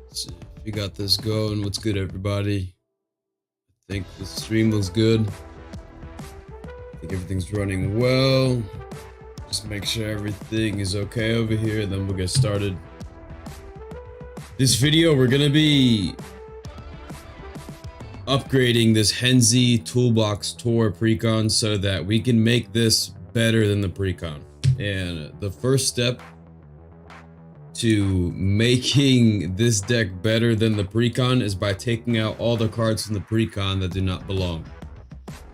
Let's see if we got this going. What's good, everybody? I think the stream looks good. I think everything's running well. Just make sure everything is okay over here, and then we'll get started. This video, we're gonna be upgrading this Henzie Toolbox Torre precon so that we can make this better than the precon. And the first step to making this deck better than the precon is by taking out all the cards from the precon that do not belong.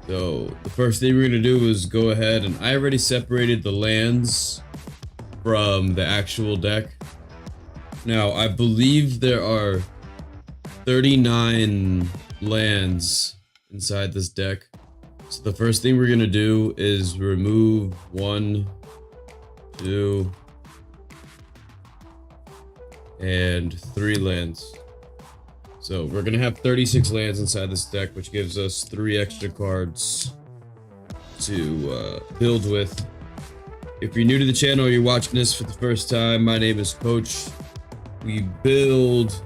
So the first thing we're gonna do is go ahead, and I already separated the lands from the actual deck. Now I believe there are 39 lands inside this deck. So the first thing we're gonna do is remove 1, 2, and 3 lands. So we're gonna have 36 lands inside this deck, which gives us 3 extra cards to build with. If you're new to the channel or you're watching this for the first time, my name is Coach. We build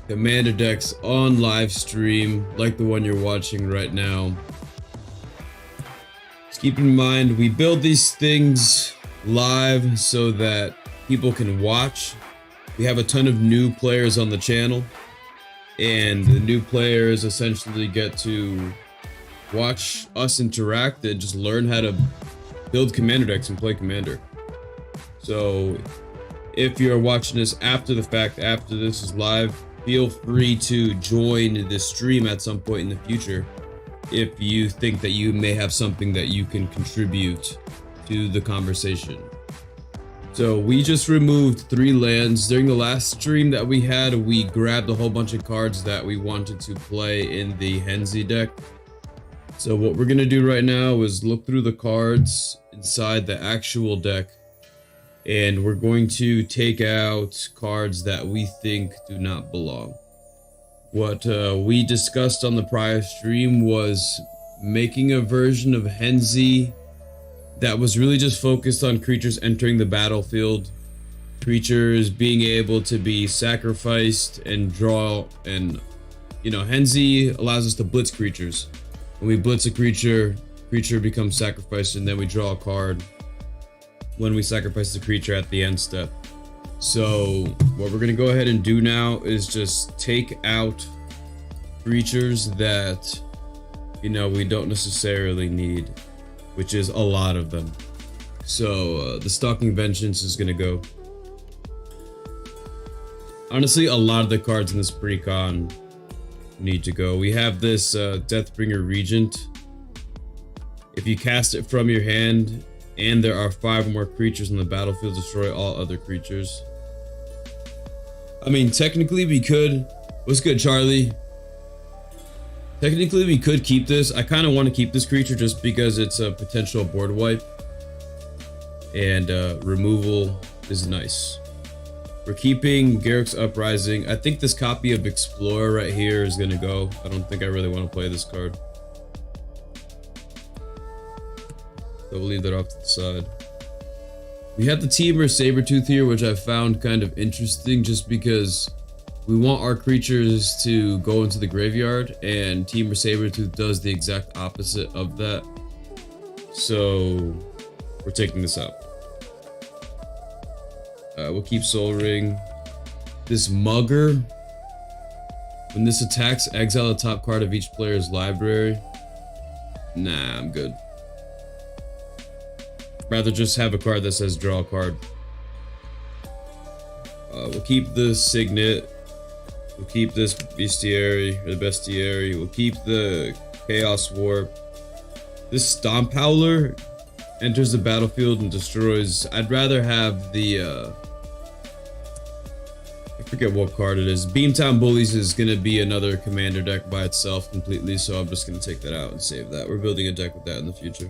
Commander decks on live stream, like the one you're watching right now. Just keep in mind, we build these things live so that people can watch. We have a ton of new players on the channel, and the new players essentially get to watch us interact and just learn how to build Commander decks and play Commander. So if you're watching this after the fact, after this is live, feel free to join this stream at some point in the future if you think that you may have something that you can contribute to the conversation. So we just removed 3 lands. During the last stream that we had, we grabbed a whole bunch of cards that we wanted to play in the Henzie deck. So what we're gonna do right now is look through the cards inside the actual deck, and we're going to take out cards that we think do not belong. What we discussed on the prior stream was making a version of Henzie that was really just focused on creatures entering the battlefield, creatures being able to be sacrificed and draw, and Henzie allows us to blitz creatures. When we blitz a creature becomes sacrificed, and then we draw a card when we sacrifice the creature at the end step. So what we're gonna go ahead and do now is just take out creatures that we don't necessarily need, which is a lot of them. So the Stalking Vengeance is gonna go. Honestly, a lot of the cards in this precon need to go. We have this Deathbringer Regent. If you cast it from your hand and there are 5 or more creatures on the battlefield, destroy all other creatures. I mean, technically we could. What's good, Charlie? Technically we could keep this. I kind of want to keep this creature just because it's a potential board wipe, and removal is nice. We're keeping Garruk's Uprising. I think this copy of Explorer right here is gonna go. I don't think I really want to play this card, so we'll leave that off to the side. We have the Temur Sabertooth here, which I found kind of interesting just because we want our creatures to go into the graveyard, and Temur Sabertooth does the exact opposite of that. So we're taking this out. We'll keep Soul Ring. This Mugger, when this attacks, exile the top card of each player's library. Nah, I'm good. Rather just have a card that says draw a card. We'll keep the Signet. We'll keep this Bestiary, or the Bestiary. We'll keep the Chaos Warp. This Stomp Howler enters the battlefield and destroys. I'd rather have the I forget what card it is. Beamtown Bullies is gonna be another commander deck by itself completely, so I'm just gonna take that out and save that. We're building a deck with that in the future.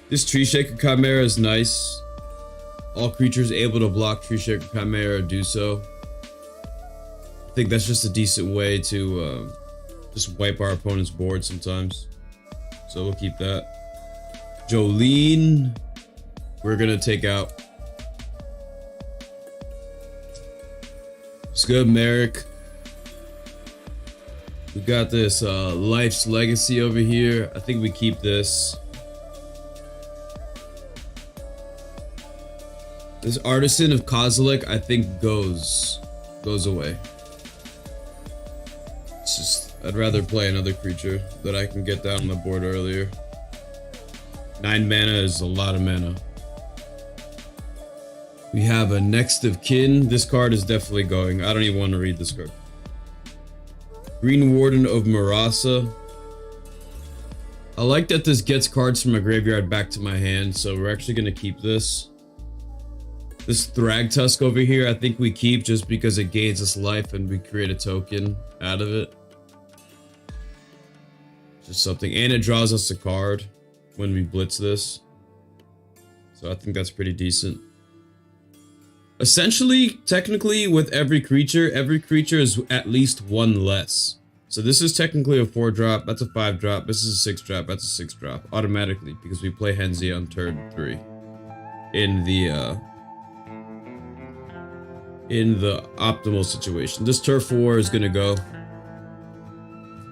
This Tree Shaker Chimera is nice. All creatures able to block Tree Shaker Chimera do so. I think that's just a decent way to just wipe our opponent's board sometimes. So we'll keep that. Jolene, we're gonna take out. It's good, Merrick. We got this Life's Legacy over here. I think we keep this. This Artisan of Kozilek, I think goes away. It's just, I'd rather play another creature that I can get down on the board earlier. 9 mana is a lot of mana. We have a Next of Kin. This card is definitely going. I don't even want to read this card. Green Warden of Marasa. I like that this gets cards from my graveyard back to my hand, so we're actually going to keep this. This Thragtusk over here, I think we keep just because it gains us life and we create a token out of it. Just something. And it draws us a card when we blitz this. So I think that's pretty decent. Essentially, technically, with every creature is at least one less. So this is technically a 4-drop, that's a 5-drop, this is a 6-drop, that's a 6-drop, automatically, because we play Henzie on turn 3. In the optimal situation. This Turf War is gonna go.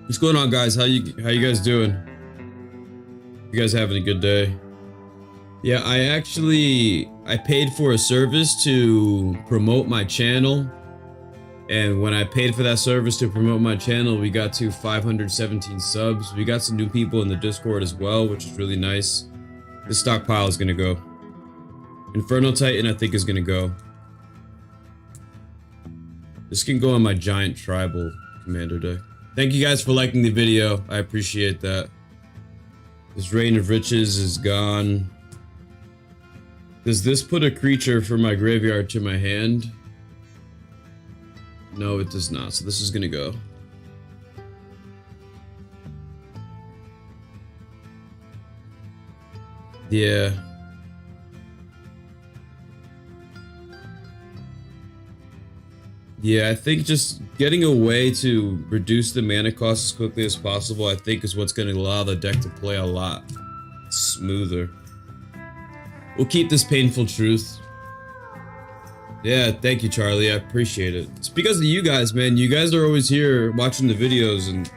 What's going on, guys? How you guys doing? You guys having a good day? Yeah, I paid for a service to promote my channel, and when I paid for that service to promote my channel, we got to 517 subs. We got some new people in the Discord as well, which is really nice. This stockpile is gonna go. Inferno Titan, I think, is gonna go. This can go on my giant tribal commander deck. Thank you guys for liking the video. I appreciate that. This Reign of Riches is gone. Does this put a creature from my graveyard to my hand? No, it does not. So this is gonna go. Yeah. Yeah, I think just getting a way to reduce the mana cost as quickly as possible, I think, is what's going to allow the deck to play a lot smoother. We'll keep this painful truth. Yeah, thank you, Charlie. I appreciate it. It's because of you guys, man. You guys are always here watching the videos, and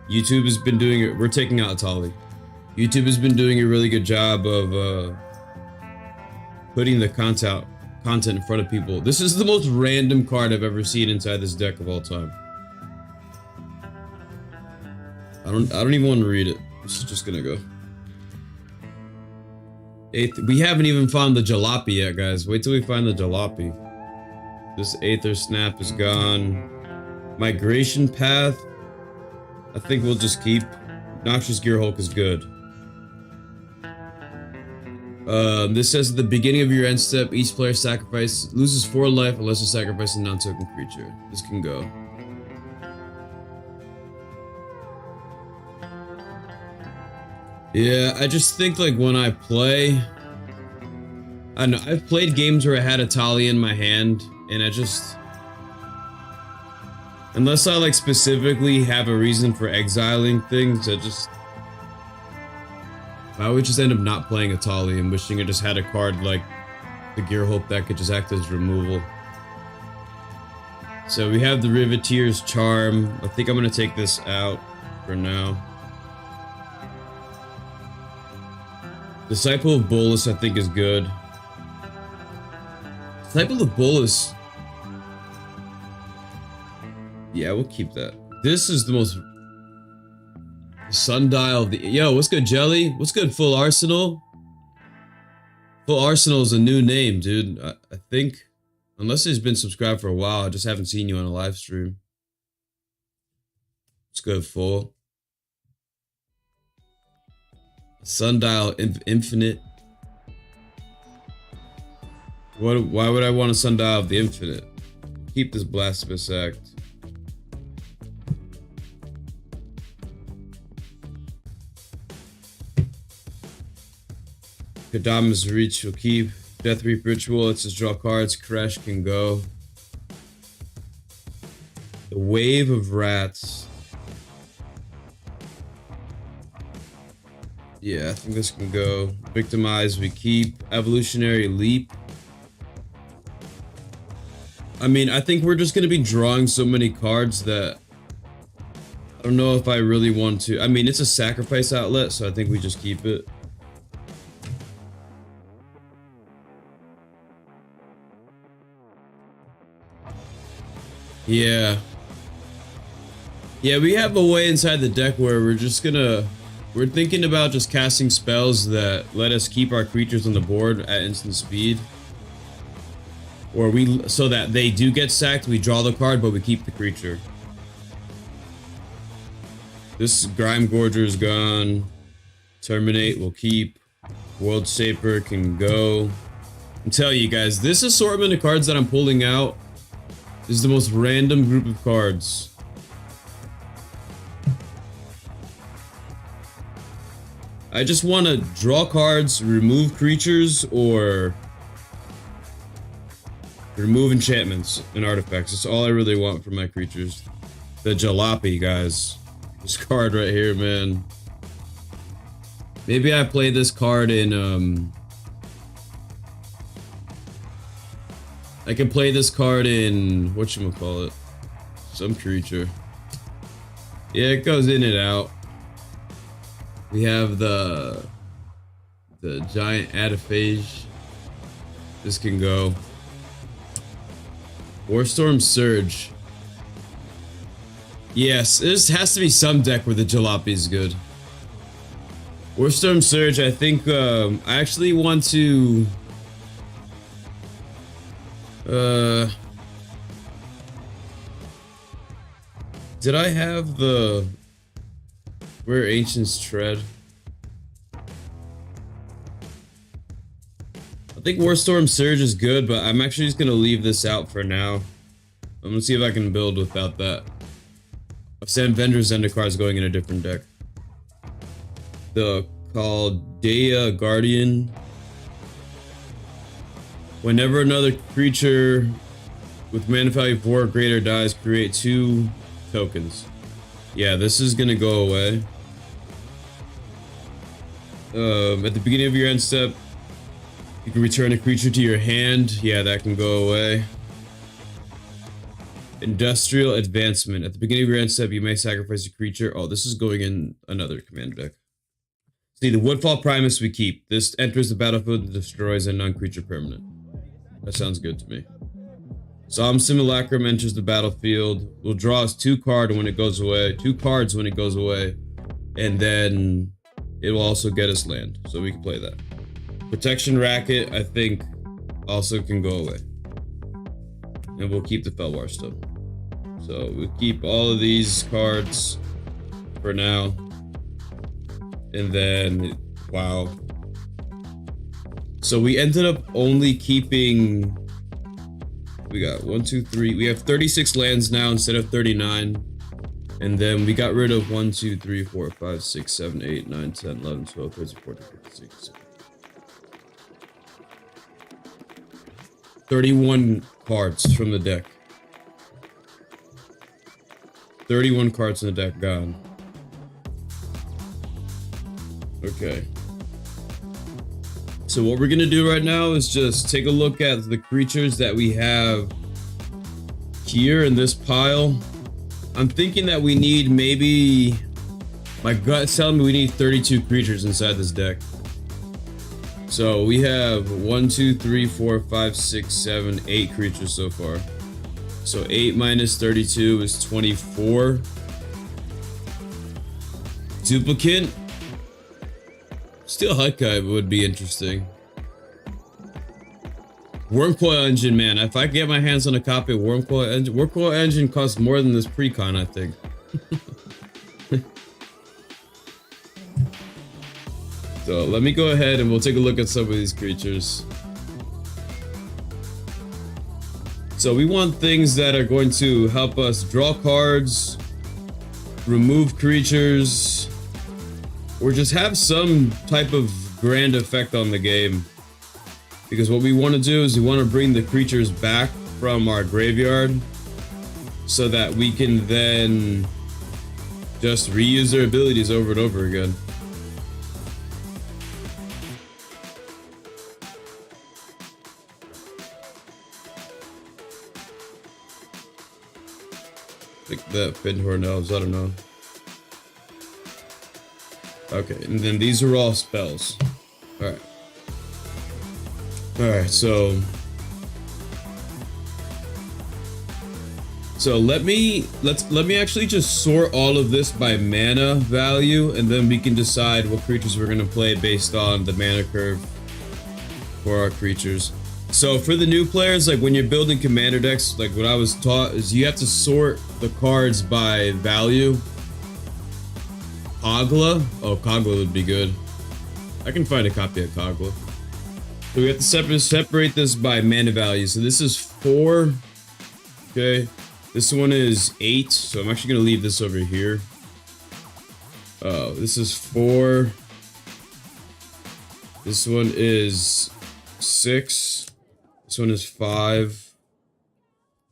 YouTube has been doing it. We're taking out Tali. YouTube has been doing a really good job of putting the content in front of people. This is the most random card I've ever seen inside this deck of all time. I don't even want to read it. This is just gonna go. 8th. We haven't even found the Jalopy yet, guys. Wait till we find the Jalopy. This Aether Snap is gone. Migration Path, I think we'll just keep. Noxious Gearhulk is good. This says at the beginning of your end step, each player loses 4 life unless you sacrifice a non-token creature. This can go. Yeah, I just think, like, when I play, I don't know, I've played games where I had a Tali in my hand, and I just, unless I, like, specifically have a reason for exiling things, I would just end up not playing a Tali and wishing I just had a card like the Gearhulk that could just act as removal. So we have the Riveteer's Charm. I think I'm gonna take this out for now. Disciple of Bolus, I think, is good. Disciple of Bolus. Yeah, we'll keep that. This is the most Sundial of the... Yo, what's good, Jelly? What's good, Full Arsenal? Full Arsenal is a new name, dude. I think, unless he's been subscribed for a while, I just haven't seen you on a live stream. What's good, Full? Sundial Infinite. Why would I want a Sundial of the Infinite? Keep this Blasphemous Act. Kadama's Reach will keep. Death Reap Ritual lets us draw cards. Crash can go. The Wave of Rats. Yeah, I think this can go. Victimize we keep. Evolutionary Leap. I mean, I think we're just gonna be drawing so many cards that I don't know if I really want to. I mean, it's a sacrifice outlet, so I think we just keep it. Yeah. Yeah, we have a way inside the deck where we're thinking about just casting spells that let us keep our creatures on the board at instant speed. Or so that they do get sacked, we draw the card, but we keep the creature. This Grime Gorger is gone. Terminate will keep. World Shaper can go. I'm telling you guys, this assortment of cards that I'm pulling out is the most random group of cards. I just want to draw cards, remove creatures, or remove enchantments and artifacts. That's all I really want for my creatures. The Jalopy, guys. This card right here, man. Maybe I play this card in, I can play this card in, whatchamacallit, some creature. Yeah, it goes in and out. We have the giant Adaphage. This can go. Warstorm Surge. Yes, this has to be some deck where the Jalopy is good. Warstorm Surge, I think, I actually want to... Did I have the... Where Ancients Tread? I think Warstorm Surge is good, but I'm actually just gonna leave this out for now. I'm gonna see if I can build without that. Sam Vender's Zendikar is going in a different deck. The Caldea Guardian. Whenever another creature with mana value 4 or greater dies, create 2 tokens. Yeah, this is gonna go away. At the beginning of your end step, you can return a creature to your hand. Yeah, that can go away. Industrial Advancement. At the beginning of your end step, you may sacrifice a creature. Oh, this is going in another commander deck. See, the Woodfall Primus we keep. This enters the battlefield and destroys a non-creature permanent. That sounds good to me. Solemn Simulacrum enters the battlefield. Will draw us 2 cards when it goes away. 2 cards when it goes away. And then it will also get us land. So we can play that. Protection Racket, I think, also can go away. And we'll keep the Felwar still. So we'll keep all of these cards for now. And then, wow. So we ended up only keeping... We got 1, 2, 3. We have 36 lands now instead of 39. And then we got rid of 1, 2, 3, 4, 5, 6, 7, 8, 9, 10, 11, 12, 13, 14, 15, 16. 31 cards from the deck. 31 cards in the deck gone. Okay. So what we're gonna do right now is just take a look at the creatures that we have here in this pile. I'm thinking that we need maybe... My gut's telling me we need 32 creatures inside this deck. So we have 1, 2, 3, 4, 5, 6, 7, 8 creatures so far. So 8 minus 32 is 24. Duplicate. Steel Hutkai would be interesting. Wormcoil Engine, man. If I get my hands on a copy of Wormcoil Engine costs more than this pre-con, I think. So let me go ahead and we'll take a look at some of these creatures. So we want things that are going to help us draw cards, remove creatures, or just have some type of grand effect on the game. Because what we want to do is we want to bring the creatures back from our graveyard so that we can then just reuse their abilities over and over again. Like the Findhorn Elves, I don't know. Okay, and then these are all spells. Alright. Alright, so let me actually just sort all of this by mana value, and then we can decide what creatures we're gonna play based on the mana curve for our creatures. So for the new players, like when you're building commander decks, like what I was taught is you have to sort the cards by value. Kogla? Oh, Kogla would be good. I can find a copy of Kogla. So we have to separate this by mana value. So this is 4. Okay. This one is 8. So I'm actually going to leave this over here. This is 4. This one is 6. This one is 5.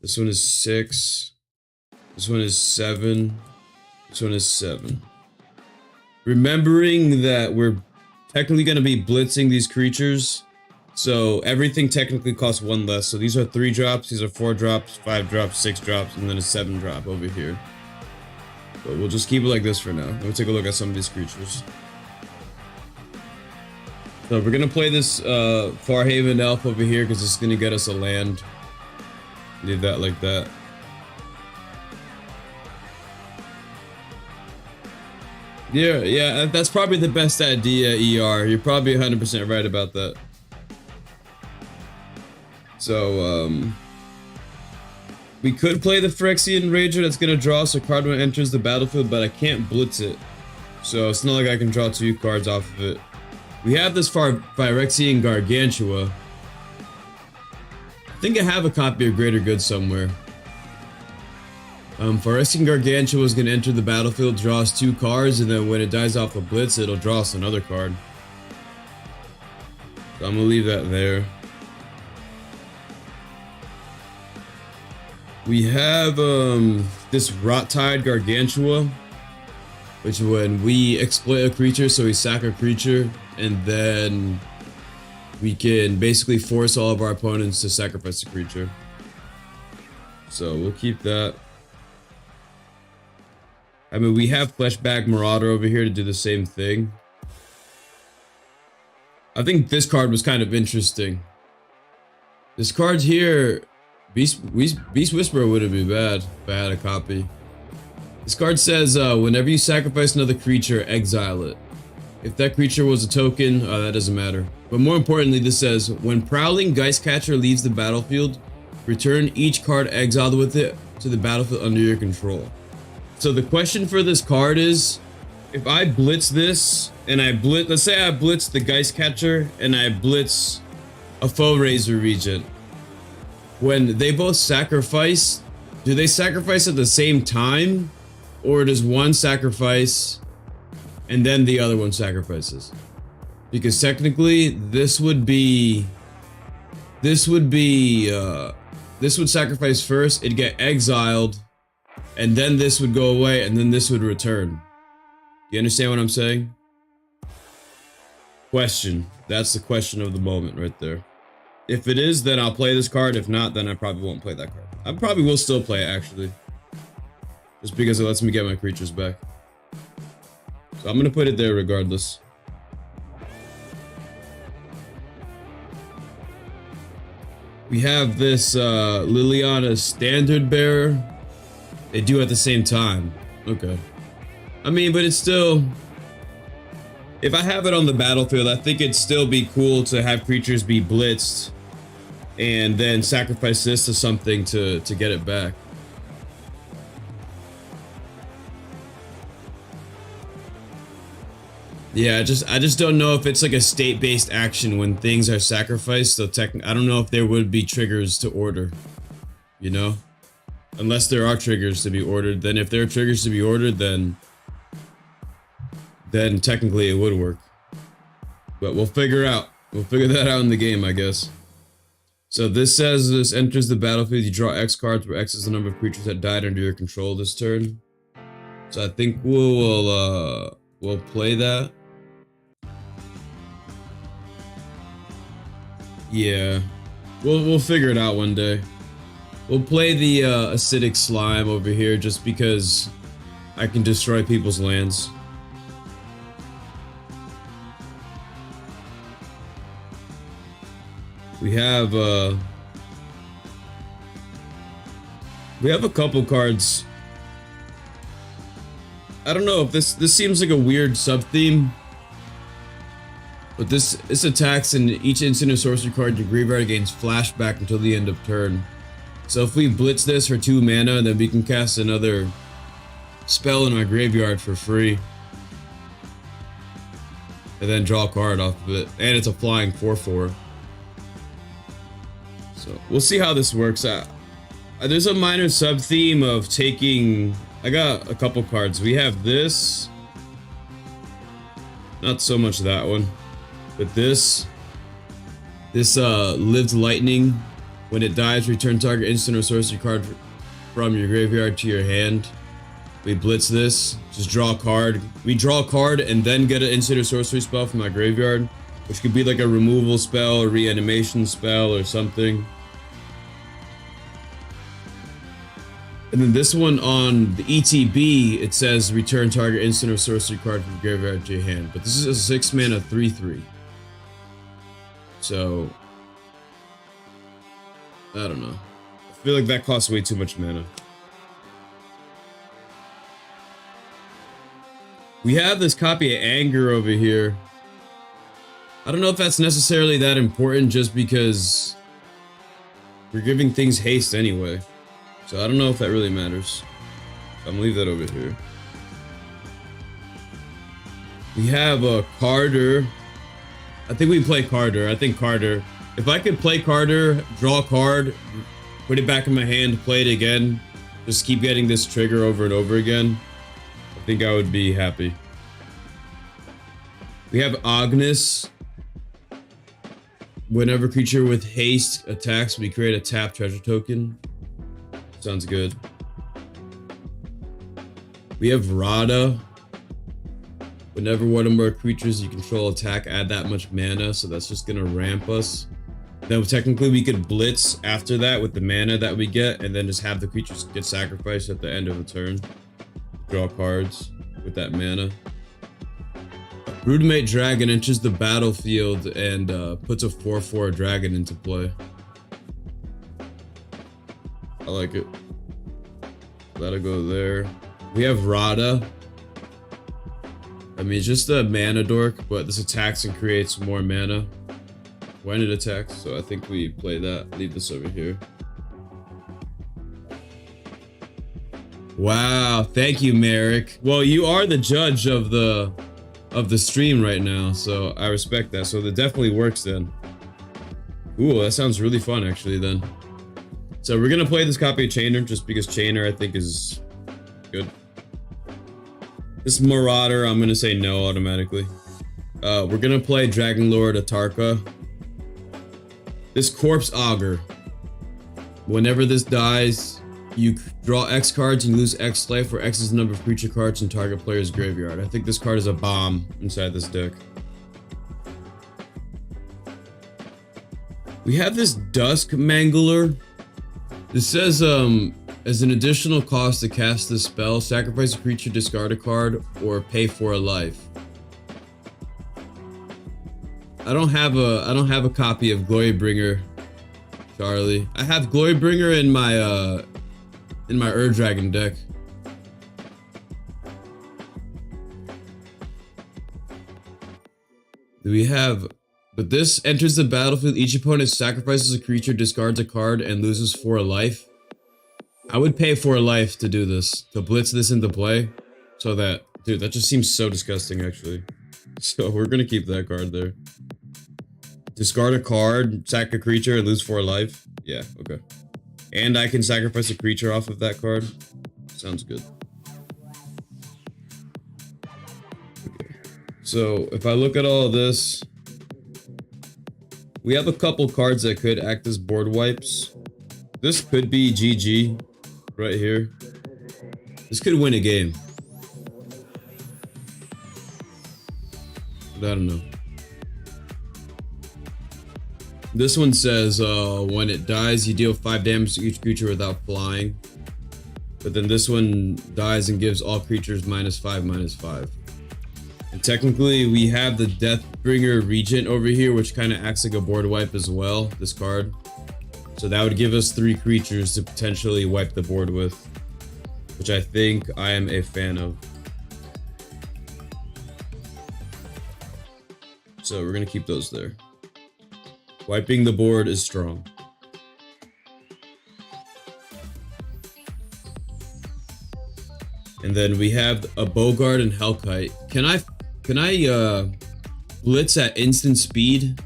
This one is 6. This one is 7. This one is 7. Remembering that we're technically going to be blitzing these creatures, so everything technically costs 1 less. So these are 3 drops, these are 4 drops, 5 drops, 6 drops, and then a 7 drop over here. But we'll just keep it like this for now. We'll take a look at some of these creatures. So we're going to play this Farhaven Elf over here because it's going to get us a land. Leave that like that. Yeah, that's probably the best idea, ER. You're probably 100% right about that. So, we could play the Phyrexian Rager that's gonna draw us a card when it enters the battlefield, but I can't blitz it. So it's not like I can draw 2 cards off of it. We have this Phyrexian Gargantua. I think I have a copy of Greater Good somewhere. Phyrexian Gargantua is going to enter the battlefield, draw us 2 cards, and then when it dies off a blitz, it'll draw us another card. So I'm going to leave that there. We have this Rot-Tide Gargantua, which when we exploit a creature, so we sack a creature, and then we can basically force all of our opponents to sacrifice a creature. So we'll keep that. I mean, we have Fleshback Marauder over here to do the same thing. I think this card was kind of interesting. This card here, Beast Whisperer wouldn't be bad if I had a copy. This card says, whenever you sacrifice another creature, exile it. If that creature was a token, that doesn't matter. But more importantly, this says, when Prowling Geistcatcher leaves the battlefield, return each card exiled with it to the battlefield under your control. So the question for this card is, if I blitz this, and let's say I blitz the Geistcatcher, and I blitz a Foe-Razor Regent, when they both sacrifice, do they sacrifice at the same time? Or does one sacrifice, and then the other one sacrifices? Because technically, this would sacrifice first, it'd get exiled, and then this would go away, and then this would return. You understand what I'm saying? Question. That's the question of the moment right there. If it is, then I'll play this card. If not, then I probably won't play that card. I probably will still play it, actually. Just because it lets me get my creatures back. So I'm gonna put it there regardless. We have this Liliana Standard Bearer. They do at the same time. Okay. I mean, but it's still... If I have it on the battlefield, I think it'd still be cool to have creatures be blitzed and then sacrifice this to something to get it back. Yeah, I just don't know if it's like a state-based action when things are sacrificed, so I don't know if there would be triggers to order, you know? Unless there are triggers to be ordered, then if there are triggers to be ordered, then technically it would work. But we'll figure that out in the game, I guess. So this says this enters the battlefield, you draw X cards, where X is the number of creatures that died under your control this turn. So I think we'll play that. Yeah. We'll figure it out one day. We'll play the acidic slime over here just because I can destroy people's lands. We have a couple cards. I don't know if this seems like a weird sub-theme, but this attacks and each instant or sorcery card in your graveyard gains flashback until the end of turn. So if we blitz this for 2 mana, then we can cast another spell in our graveyard for free. And then draw a card off of it. And it's a flying 4/4. So we'll see how this works out. There's a minor sub-theme of taking... I got a couple cards. We have this. Not so much that one. But this Lived Lightning. When it dies, return target instant or sorcery card from your graveyard to your hand. We blitz this, just draw a card. We draw a card and then get an instant or sorcery spell from my graveyard, which could be like a removal spell, a reanimation spell, or something. And then this one on the ETB, it says return target instant or sorcery card from your graveyard to your hand. But this is a 6 mana 3/3. So I don't know. I feel like that costs way too much mana. We have this copy of Anger over here. I don't know if that's necessarily that important just because we're giving things haste anyway. So I don't know if that really matters. I'm gonna leave that over here. We have a Carter. I think we play Carter. I think Carter. If I could play Carter, draw a card, put it back in my hand, play it again, just keep getting this trigger over and over again, I think I would be happy. We have Agnes. Whenever creature with haste attacks, we create a tap treasure token. Sounds good. We have Rada. Whenever one or more creatures you control attack, add that much mana, so that's just gonna ramp us. Now, technically, we could blitz after that with the mana that we get, and then just have the creatures get sacrificed at the end of a turn. Draw cards with that mana. Rudimate Dragon enters the battlefield and puts a 4/4 dragon into play. I like it. That'll go there. We have Rada. I mean, it's just a mana dork, but this attacks and creates more mana when it attacks, so I think we play that. Leave this over here. Wow, thank you, Merrick. Well, you are the judge of the stream right now, so I respect that. So that definitely works then. Ooh, that sounds really fun actually then. So we're gonna play this copy of Chainer just because Chainer I think is good. This Marauder, I'm gonna say no automatically. We're gonna play Dragon Lord Atarka. This Corpse Augur. Whenever this dies, you draw X cards and lose X life, where X is the number of creature cards in target player's graveyard. I think this card is a bomb inside this deck. We have this Dusk Mangler. This says, as an additional cost to cast this spell, sacrifice a creature, discard a card, or pay for a life. I don't have a copy of Glorybringer, Charlie. I have Glorybringer in my Ur-Dragon deck. We have, but this enters the battlefield. Each opponent sacrifices a creature, discards a card, and loses 4 life. I would pay 4 life to do this, to blitz this into play, so that, dude, that just seems so disgusting actually. So we're gonna keep that card there. Discard a card, sack a creature, and lose 4 life. Yeah, okay. And I can sacrifice a creature off of that card. Sounds good. Okay. So if I look at all of this, we have a couple cards that could act as board wipes. This could be GG right here. This could win a game. But I don't know. This one says when it dies, you deal 5 damage to each creature without flying. But then this one dies and gives all creatures -5/-5. And technically, we have the Deathbringer Regent over here, which kind of acts like a board wipe as well, this card. So that would give us 3 creatures to potentially wipe the board with, which I think I am a fan of. So we're going to keep those there. Wiping the board is strong. And then we have a Bogard and Hellkite. Can I blitz at instant speed?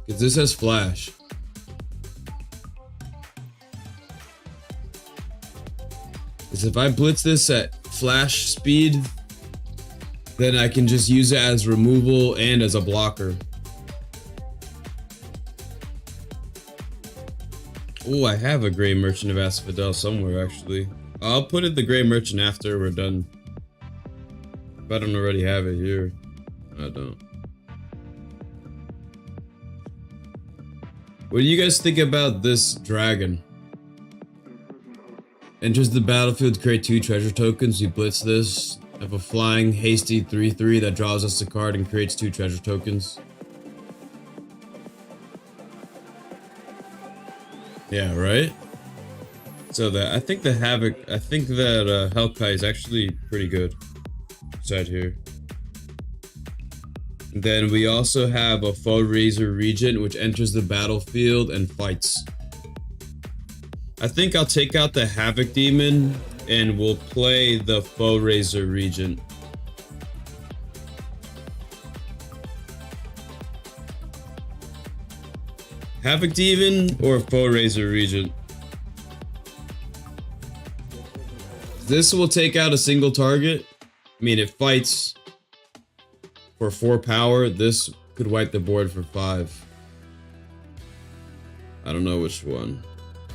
Because this has flash. Because if I blitz this at flash speed, then I can just use it as removal and as a blocker. Oh, I have a Gray Merchant of Asphodel somewhere, actually. I'll put it the Gray Merchant after we're done. If I don't already have it here. I don't. What do you guys think about this dragon? Enters the battlefield, create 2 treasure tokens. We blitz this. Have a flying, hasty 3/3 that draws us a card and creates 2 treasure tokens. Yeah, right? So that I think that Hellkite is actually pretty good. Side here. And then we also have a Foe-Raiser Regent, which enters the battlefield and fights. I think I'll take out the Havoc Demon and we'll play the Foe-Raiser Regent. Havoc Demon or Foe-Raiser Regent? This will take out a single target. I mean, it fights for 4 power. This could wipe the board for 5. I don't know which one.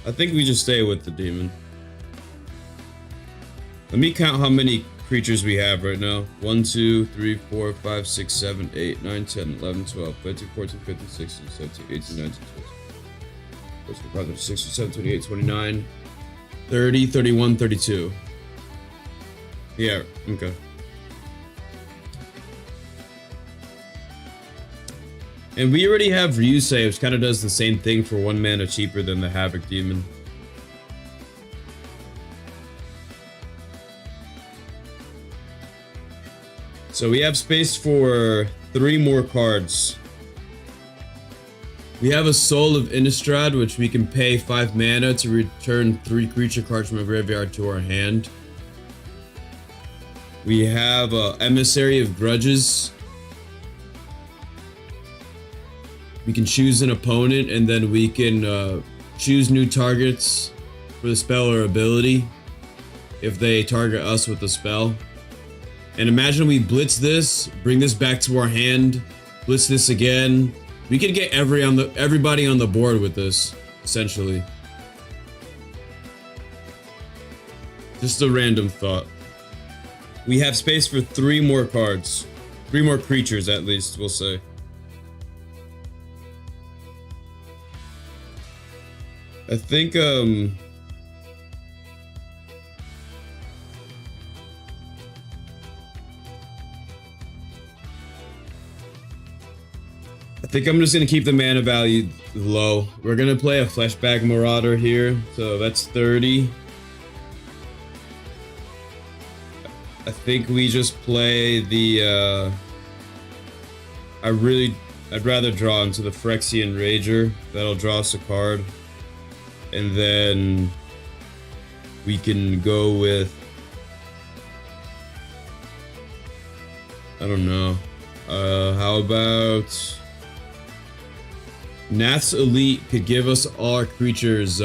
I think we just stay with the demon. Let me count how many creatures we have right now. 1, 2, 3, 4, 5, 6, 7, 8, 9, 10, 11, 12, 13, 14, 15, 16, 17, 18, 19, 20, 25, 26, 27, 28, 29, 30, 31, 32. Yeah, okay. And we already have Ryusei, which kind of does the same thing for 1 mana cheaper than the Havoc Demon. So we have space for 3 more cards. We have a Soul of Innistrad, which we can pay 5 mana to return 3 creature cards from a graveyard to our hand. We have Emissary of Grudges. We can choose an opponent and then we can choose new targets for the spell or ability if they target us with the spell. And imagine we blitz this, bring this back to our hand, blitz this again. We could get everybody on the board with this, essentially. Just a random thought. We have space for 3 more cards. 3 more creatures, at least, we'll say. I think, I'm just gonna keep the mana value low. We're gonna play a Fleshbag Marauder here, so that's 30. I think we just play the, I'd rather draw into the Phyrexian Rager. That'll draw us a card. And then we can go with, I don't know, how about Nath's Elite could give us all our creatures,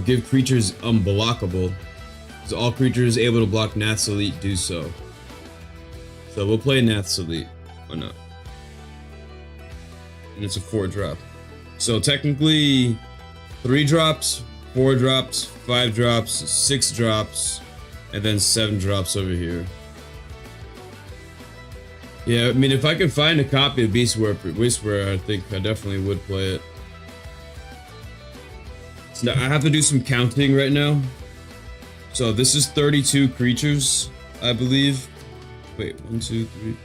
give creatures unblockable. So all creatures able to block Nath's Elite do so. So we'll play Nath's Elite. Why not? And it's a 4-drop. So technically 3 drops, 4 drops, 5 drops, 6 drops, and then 7 drops over here. Yeah, I mean, if I could find a copy of Beastware, I think I definitely would play it. So now I have to do some counting right now. So this is 32 creatures, I believe. Wait, 1, 2, 3.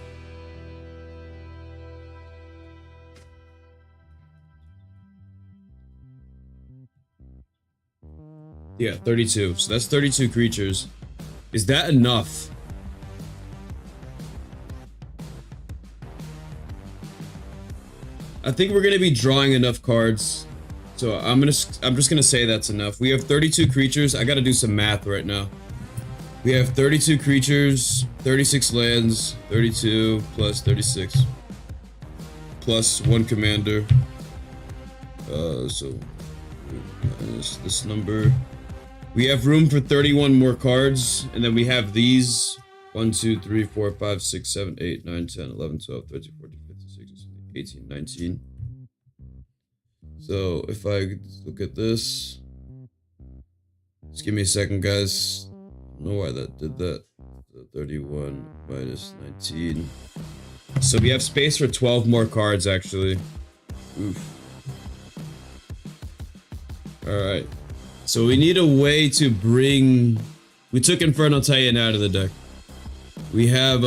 Yeah, 32. So that's 32 creatures. Is that enough? I think we're gonna be drawing enough cards. So I'm just gonna say that's enough. We have 32 creatures. I gotta do some math right now. We have 32 creatures, 36 lands, 32 plus 36 plus 1 commander. So minus this number. We have room for 31 more cards, and then we have these 1, 2, 3, 4, 5, 6, 7, 8, 9, 10, 11, 12, 13, 14, 15, 16, 17, 18, 19. So if I look at this, just give me a second, guys. I don't know why that did that. So 31 minus 19. So we have space for 12 more cards, actually. Oof. Alright. So we need a way to bring... We took Infernal Titan out of the deck. We have,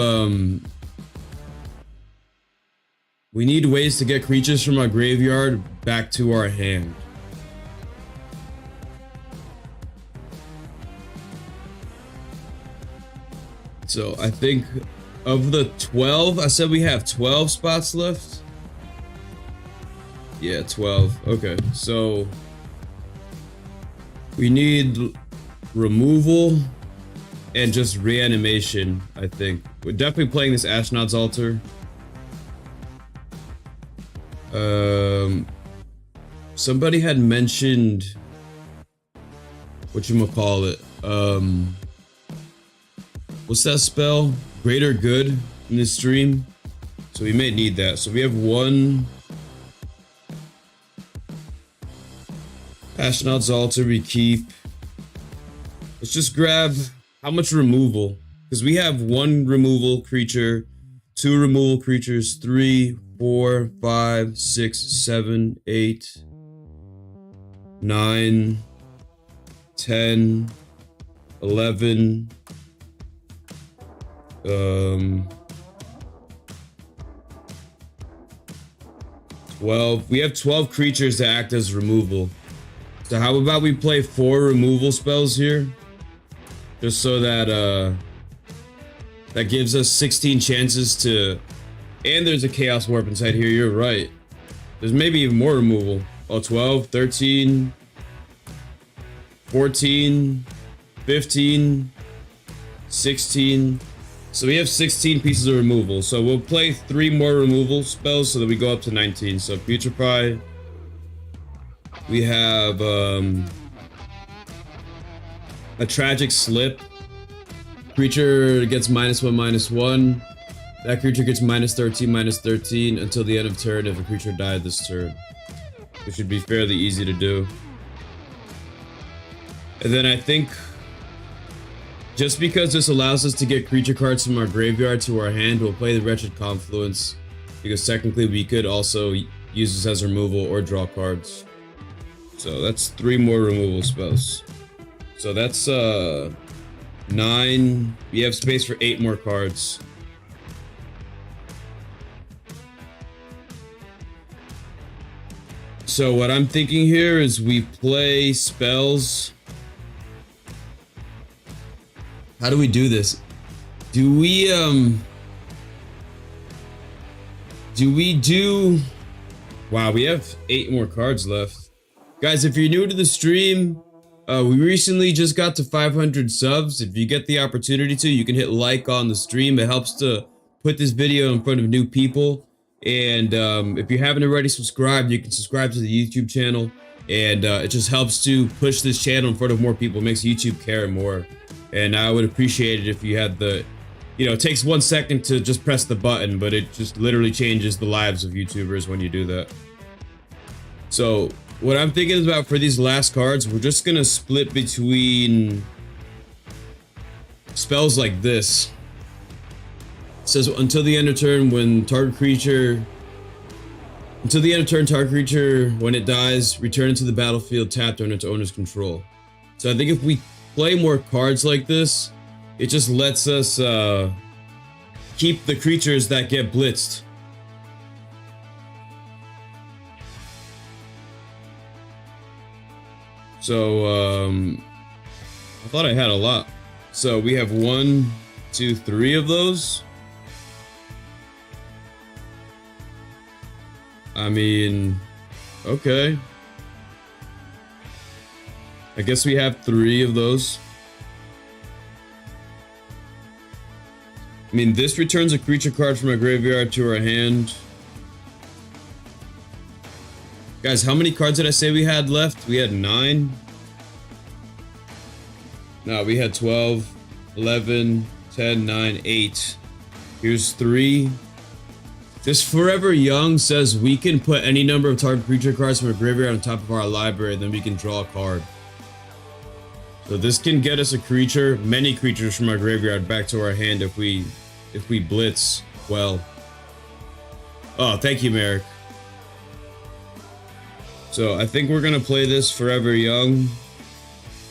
we need ways to get creatures from our graveyard back to our hand. So I think of the 12, I said we have 12 spots left. Yeah, 12. Okay, so we need removal and just reanimation, I think. We're definitely playing this Ashnod's Altar. Somebody had mentioned whatchamacallit, what's that spell? Greater Good in this stream. So we may need that. So we have 1 Ashnod's Altar we keep. Let's just grab how much removal? Because we have 1 removal creature, 2 removal creatures, 3, 4, 5, 6, 7, 8, 9, 10, 11, 12. We have 12 creatures to act as removal. So how about we play 4 removal spells here? Just so that that gives us 16 chances to... And there's a Chaos Warp inside here, you're right. There's maybe even more removal. Oh, 12, 13, 14, 15, 16. So we have 16 pieces of removal. So we'll play 3 more removal spells so that we go up to 19. So Putrefy. We have a Tragic Slip. Creature gets -1/-1. That creature gets -13/-13 until the end of turn if a creature died this turn. It should be fairly easy to do. And then I think just because this allows us to get creature cards from our graveyard to our hand, we'll play the Wretched Confluence, because technically we could also use this as removal or draw cards. So that's 3 more removal spells. So that's 9. We have space for 8 more cards. So what I'm thinking here is we play spells. How do we do this? Do we do... Wow, we have 8 more cards left. Guys, if you're new to the stream, we recently just got to 500 subs. If you get the opportunity to, you can hit like on the stream. It helps to put this video in front of new people. And if you haven't already subscribed, you can subscribe to the YouTube channel. And it just helps to push this channel in front of more people. It makes YouTube care more. And I would appreciate it if you had the... You know, it takes 1 second to just press the button, but it just literally changes the lives of YouTubers when you do that. So, what I'm thinking about for these last cards, we're just gonna split between spells like this. says until the end of turn, when target creature. Until the end of turn, target creature, when it dies, return it to the battlefield tapped under its owner's control. So I think if we play more cards like this, it just lets us keep the creatures that get blitzed. So I thought I had a lot. So we have 1, 2, 3 of those. I mean, okay. I guess we have 3 of those. I mean, this returns a creature card from our graveyard to our hand. Guys, how many cards did I say we had left? We had 9. No, we had 12, 11, 10, 9, 8. Here's 3. This Forever Young says we can put any number of target creature cards from a graveyard on top of our library, then we can draw a card. So this can get us a creature, many creatures from our graveyard back to our hand if we blitz well. Oh, thank you, Merrick. So I think we're gonna play this Forever Young.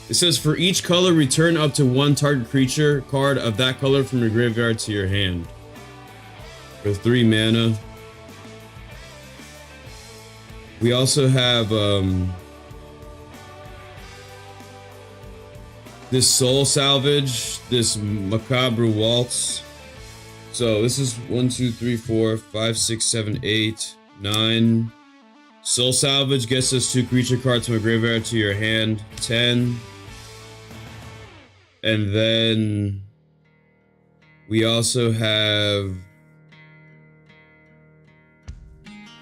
It says for each color, return up to 1 target creature card of that color from your graveyard to your hand. For 3 mana. We also have this Soul Salvage, this Macabre Waltz. So this is 1, 2, 3, 4, 5, 6, 7, 8, 9. Soul Salvage gets us 2 creature cards from a graveyard to your hand. 10. And then we also have.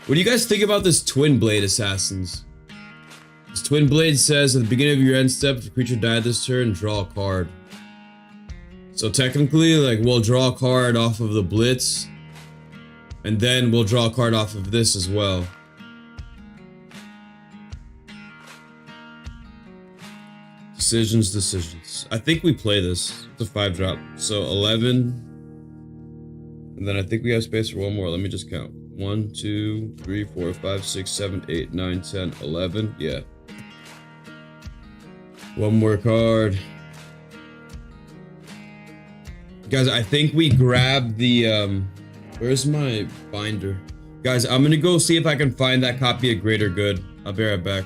What do you guys think about this Twin Blade Assassins? This Twin Blade says at the beginning of your end step, if a creature died this turn, draw a card. So technically, like, we'll draw a card off of the Blitz, and then we'll draw a card off of this as well. Decisions. I think we play this. It's a 5-drop. So 11. And then I think we have space for one more. Let me just count. 1, 2, 3, 4, 5, 6, 7, 8, 9, 10, 11. Yeah. One more card. Guys, I think we grab the, where's my binder? Guys, I'm gonna go see if I can find that copy of Greater Good. I'll be right back.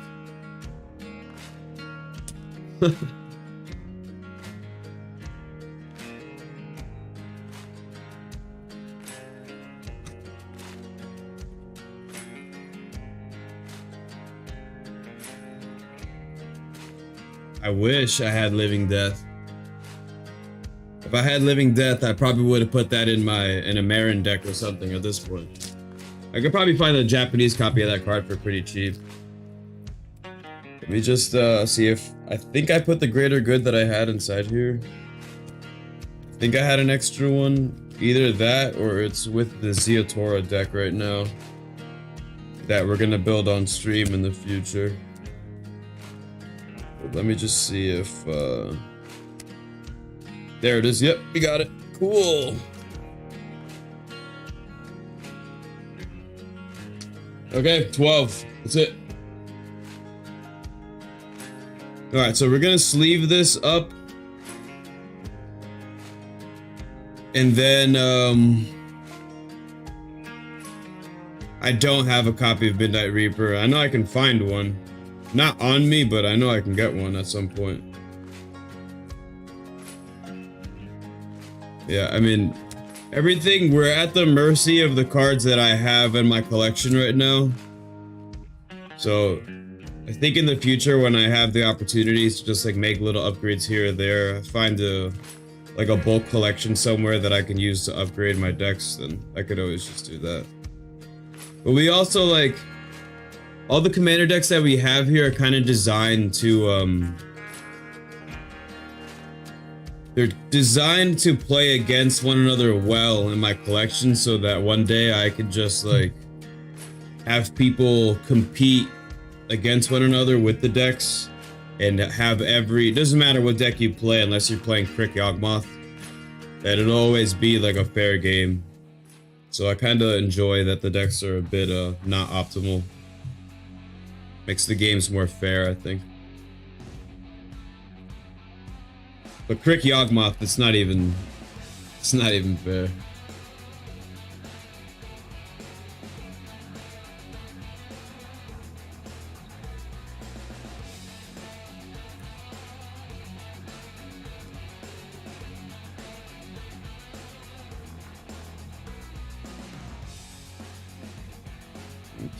I wish I had Living Death. If I had Living Death, I probably would have put that in a Marin deck or something at this point. I could probably find a Japanese copy of that card for pretty cheap. Let me just see if I think I put the Greater Good that I had inside here. I think I had an extra one, either that or it's with the Torre deck right now that we're gonna build on stream in the future. But let me just see if there it is. Yep, we got it. Cool. Okay, 12. That's it. Alright, so we're gonna sleeve this up. And then, I don't have a copy of Midnight Reaper. I know I can find one. Not on me, but I know I can get one at some point. Yeah, I mean, everything, we're at the mercy of the cards that I have in my collection right now. So, I think in the future when I have the opportunities to just like make little upgrades here or there, find like a bulk collection somewhere that I can use to upgrade my decks, then I could always just do that. But we also like, all the commander decks that we have here are kind of designed to, they're designed to play against one another well in my collection so that one day I could just like have people compete against one another with the decks and have it doesn't matter what deck you play unless you're playing Crick Yawgmoth. and it'll always be like a fair game. So I kind of enjoy that the decks are a bit not optimal. Makes the games more fair, I think. But Crick Yawgmoth, it's not even fair.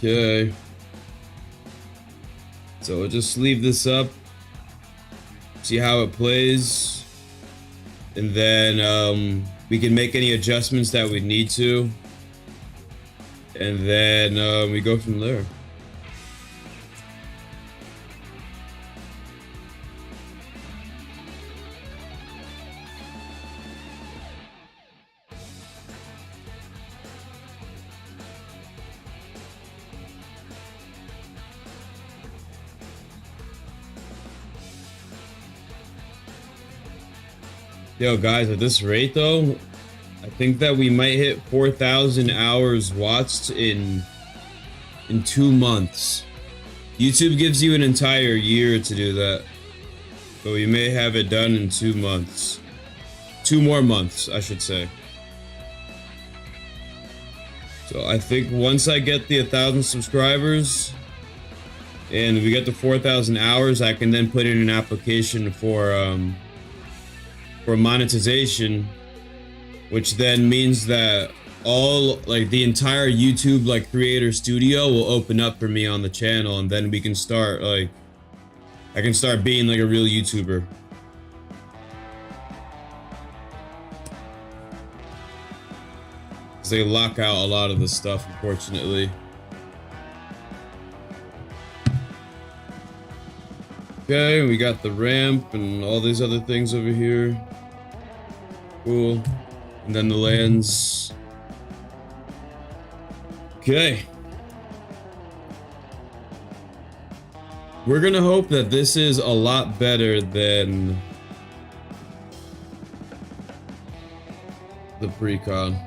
Okay. So we'll just leave this up. See how it plays. And then we can make any adjustments that we need to. And then we go from there. Yo, guys, at this rate, though, I think that we might hit 4,000 hours watched in 2 months. YouTube gives you an entire year to do that, but we may have it done in 2 months. 2 more months, I should say. So I think once I get the 1,000 subscribers and we get to 4,000 hours, I can then put in an application for monetization, which then means that all, like, the entire YouTube, like, creator studio will open up for me on the channel, and then we can start, like, I can start being like a real YouTuber. Because they lock out a lot of the stuff, unfortunately. Okay, we got the ramp and all these other things over here. Cool. And then the lands. Okay. We're gonna hope that this is a lot better than the pre-con.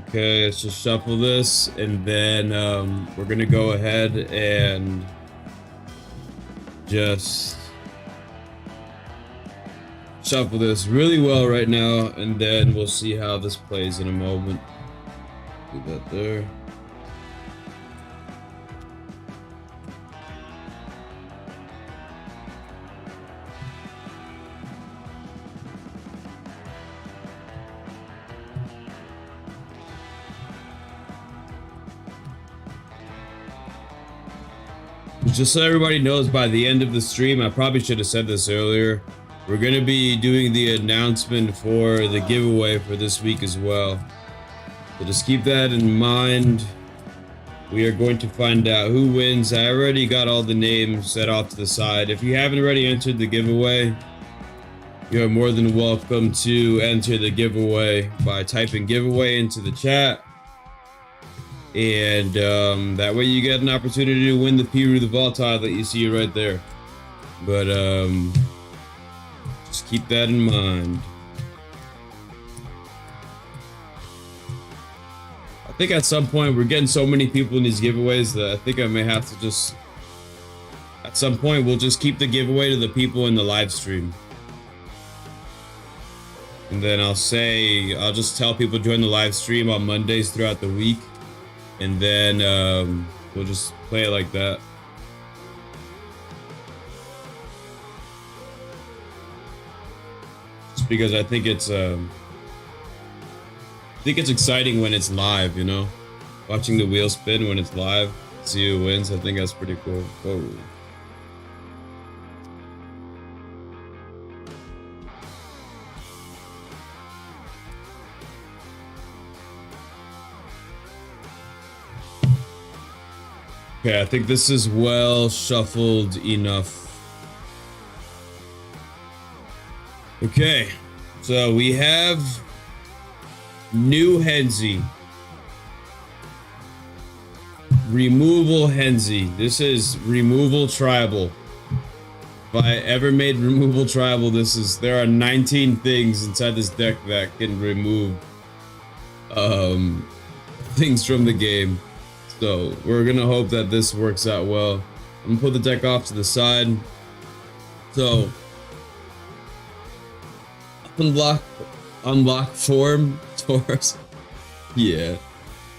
Okay, let's just shuffle this, and then we're gonna go ahead and just shuffle this really well right now, and then we'll see how this plays in a moment. Do that there. Just so everybody knows, by the end of the stream, I probably should have said this earlier, we're going to be doing the announcement for the giveaway for this week as well. So just keep that in mind. We are going to find out who wins. I already got all the names set off to the side. If you haven't already entered the giveaway, you are more than welcome to enter the giveaway by typing giveaway into the chat. And that way you get an opportunity to win the Piru the Volatile that you see right there. But just keep that in mind. I think at some point we're getting so many people in these giveaways that I think I may have to just, at some point we'll just keep the giveaway to the people in the live stream. And then I'll just tell people to join the live stream on Mondays throughout the week. And then we'll just play it like that. just because I think it's exciting when it's live, you know? Watching the wheel spin when it's live, see who wins, I think that's pretty cool. Whoa. Okay, I think this is well shuffled enough. Okay, so we have new Henzie. Removal Henzie. This is removal tribal. If I ever made removal tribal, there are 19 things inside this deck that can remove things from the game. So we're gonna hope that this works out well. I'm gonna put the deck off to the side. So unlock form Torre. Yeah.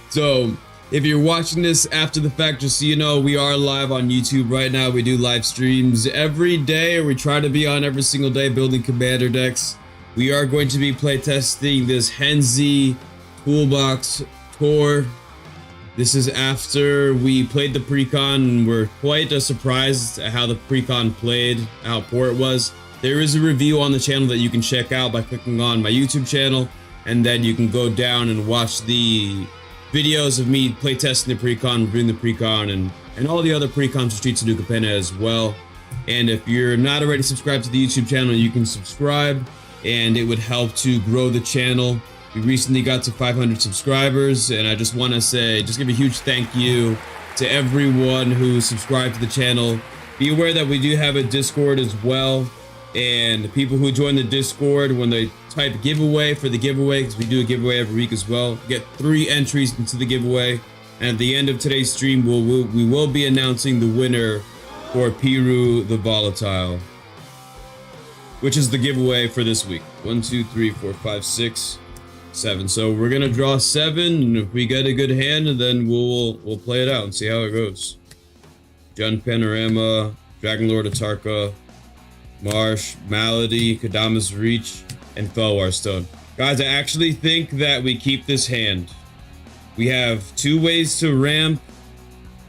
So if you're watching this after the fact, just so you know, we are live on YouTube right now. We do live streams every day, or we try to be on every single day building commander decks. We are going to be playtesting this Henzie Toolbox Torre. This is after we played the precon, and we're quite surprised at how the precon played, how poor it was. There is a review on the channel that you can check out by clicking on my YouTube channel, and then you can go down and watch the videos of me playtesting the precon, reviewing the precon, and all the other precons for Streets of New as well. And if you're not already subscribed to the YouTube channel, you can subscribe, and it would help to grow the channel. We recently got to 500 subscribers, and I just want to say, just give a huge thank you to everyone who subscribed to the channel. Be aware that we do have a Discord as well, and people who join the Discord, when they type giveaway for the giveaway, because we do a giveaway every week as well, get 3 entries into the giveaway. And at the end of today's stream, we will be announcing the winner for Piru the Volatile, which is the giveaway for this week. 1, 2, 3, 4, 5, 6, 7. So we're gonna draw 7, and if we get a good hand, then we'll play it out and see how it goes. Jund Panorama, Dragonlord Atarka, Marsh, Malady, Kodama's Reach, and Felwar Stone. Guys, I actually think that we keep this hand. We have 2 ways to ramp.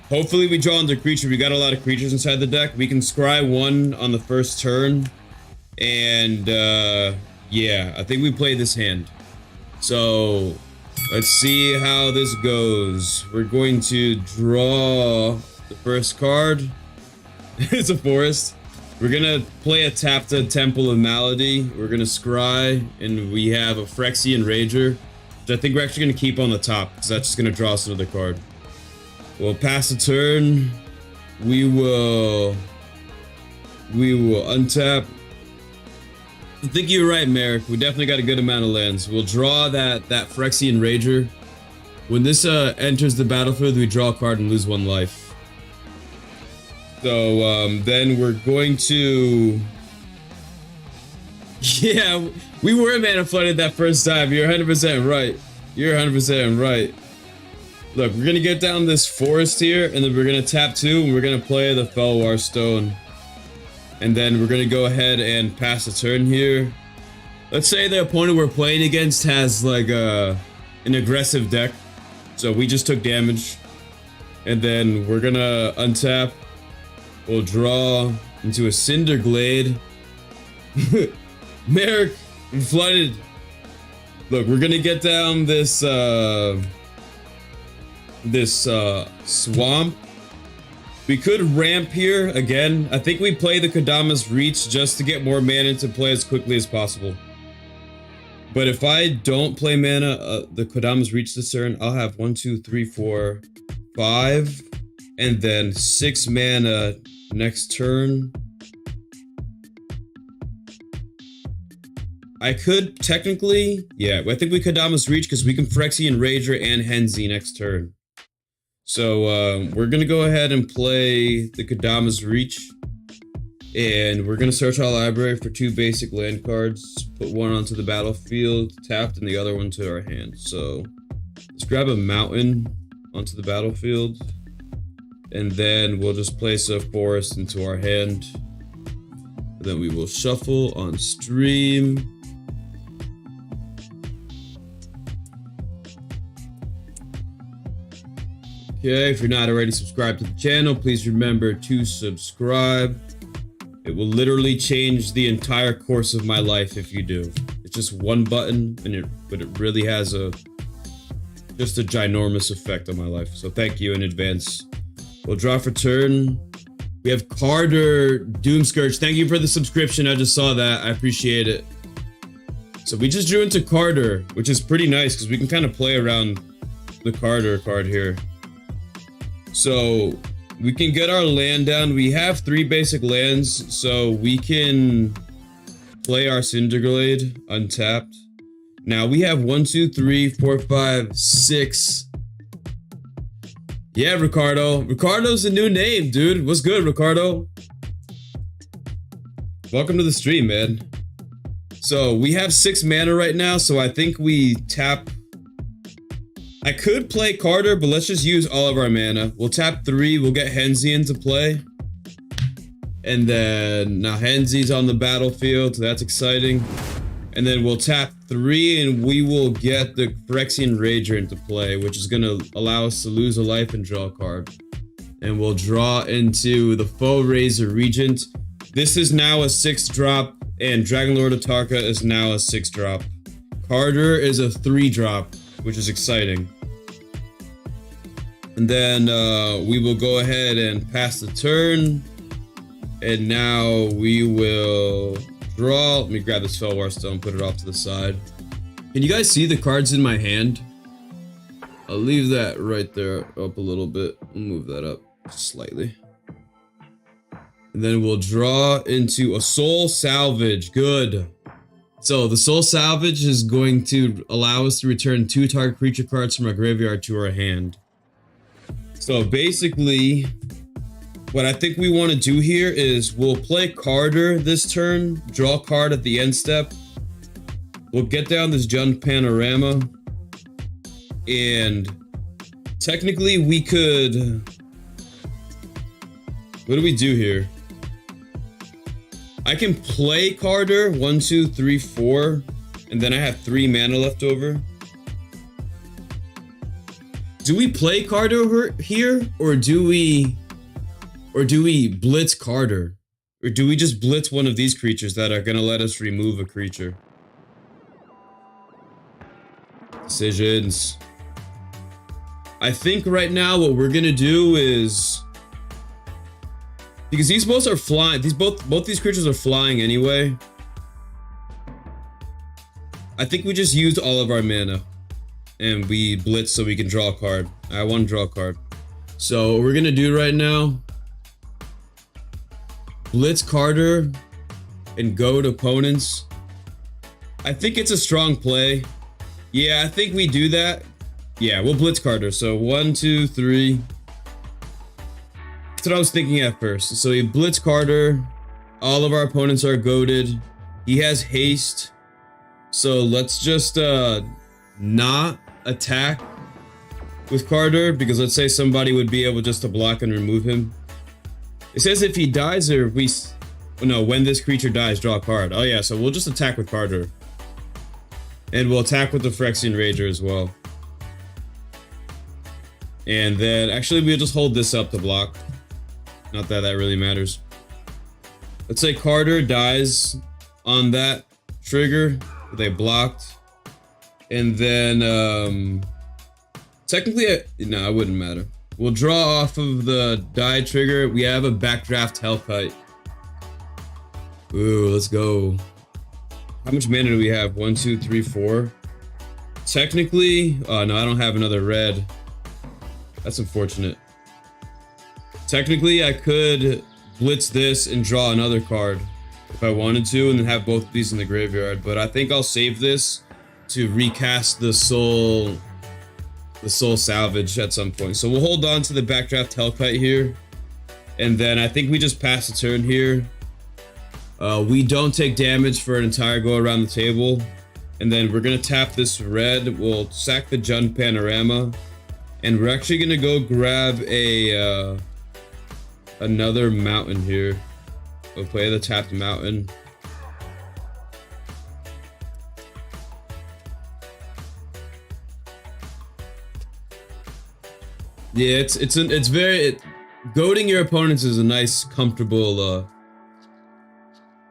Hopefully we draw into creature. We got a lot of creatures inside the deck. We can scry 1 on the first turn. And yeah, I think we play this hand. So let's see how this goes. We're going to draw the first card. It's a forest. We're gonna play a Tapta Temple of Malady. We're gonna scry, and we have a Phyrexian Rager, which I think we're actually gonna keep on the top, because that's just gonna draw us another card. We'll pass a turn. We will untap. I think you're right, Merrick. We definitely got a good amount of lands. We'll draw that Phyrexian Rager. When this enters the battlefield, we draw a card and lose 1 life. So then we're going to, yeah, we were mana flooded that first time. You're 100% right. You're 100% right. Look, we're gonna get down this forest here, and then we're gonna tap 2, and we're gonna play the Felwar Stone. And then we're gonna go ahead and pass a turn here. Let's say the opponent we're playing against has like an aggressive deck, so we just took damage. And then we're gonna untap. We'll draw into a Cinder Glade. Merrick, I'm flooded. Look, we're gonna get down this swamp. We could ramp here again. I think we play the Kodama's Reach just to get more mana to play as quickly as possible. But if I don't play mana, the Kodama's Reach this turn, I'll have 1, 2, 3, 4, 5, and then 6 mana next turn. I could technically, yeah, I think we Kodama's Reach because we can Phyrexian Rager and Henzie next turn. So we're gonna go ahead and play the Kodama's Reach, and we're gonna search our library for 2 basic land cards, put 1 onto the battlefield tapped and the other one to our hand. So let's grab a mountain onto the battlefield, and then we'll just place a forest into our hand. And then we will shuffle on stream. Okay, if you're not already subscribed to the channel, please remember to subscribe. It will literally change the entire course of my life if you do. It's just one button, but it really has just a ginormous effect on my life. So thank you in advance. We'll draw for turn. We have Carter Doomscourge. Thank you for the subscription. I just saw that. I appreciate it. So we just drew into Carter, which is pretty nice because we can kind of play around the Carter card here. So we can get our land down. We have 3 basic lands, so we can play our Cinderglade untapped. Now we have 1, 2, 3, 4, 5, 6. Yeah, Ricardo. Ricardo's a new name, dude. What's good, Ricardo? Welcome to the stream, man. So we have 6 mana right now, so I think we tap. I could play Carter, but let's just use all of our mana. We'll tap 3, we'll get Henzie into play. And then, now Henzie's on the battlefield, so that's exciting. And then we'll tap 3, and we will get the Phyrexian Rager into play, which is going to allow us to lose a life and draw a card. And we'll draw into the Foe Razor Regent. This is now a 6-drop, and Dragonlord Atarka is now a 6-drop. Carter is a 3-drop. Which is exciting. And then we will go ahead and pass the turn. And now we will draw. Let me grab this Felwar Stone, put it off to the side. Can you guys see the cards in my hand? I'll leave that right there up a little bit. I'll move that up slightly. And then we'll draw into a Soul Salvage. Good. So the Soul Salvage is going to allow us to return 2 target creature cards from our graveyard to our hand. So basically, what I think we want to do here is we'll play Carter this turn, draw a card at the end step. We'll get down this Jund Panorama, and technically we could... What do we do here? I can play Carter 1, 2, 3, 4, and then I have 3 mana left over. Do we play Carter here, or do we blitz Carter, or do we just blitz one of these creatures that are gonna let us remove a creature? Decisions. I think right now what we're gonna do is, because these both are flying, both these creatures are flying anyway. I think we just used all of our mana and we blitz so we can draw a card. I want to draw a card. So what we're gonna do right now, blitz Carter and go to opponents. I think it's a strong play. Yeah, I think we do that. Yeah, we'll blitz Carter. So 1, 2, 3. That's what I was thinking at first. So we blitz Carter. All of our opponents are goated. He has haste. So let's just not attack with Carter, because let's say somebody would be able just to block and remove him. It says if he dies, or if we... No, when this creature dies, draw a card. Oh yeah, so we'll just attack with Carter. And we'll attack with the Phyrexian Rager as well. And then, actually, we'll just hold this up to block. Not that that really matters. Let's say Carter dies on that trigger. They blocked. And then, technically, no, it wouldn't matter. We'll draw off of the die trigger. We have a Backdraft Hellkite. Ooh, let's go. How much mana do we have? 1, 2, 3, 4. Technically, oh no, I don't have another red. That's unfortunate. Technically, I could blitz this and draw another card if I wanted to, and then have both of these in the graveyard. But I think I'll save this to recast the Soul Salvage at some point. So we'll hold on to the Backdraft Hellkite here, and then I think we just pass the turn here. We don't take damage for an entire go around the table, and then we're gonna tap this red. We'll sack the Jund Panorama, and we're actually gonna go grab a another mountain here. We'll play the tapped mountain. Yeah, it's very goading your opponents is a nice, comfortable.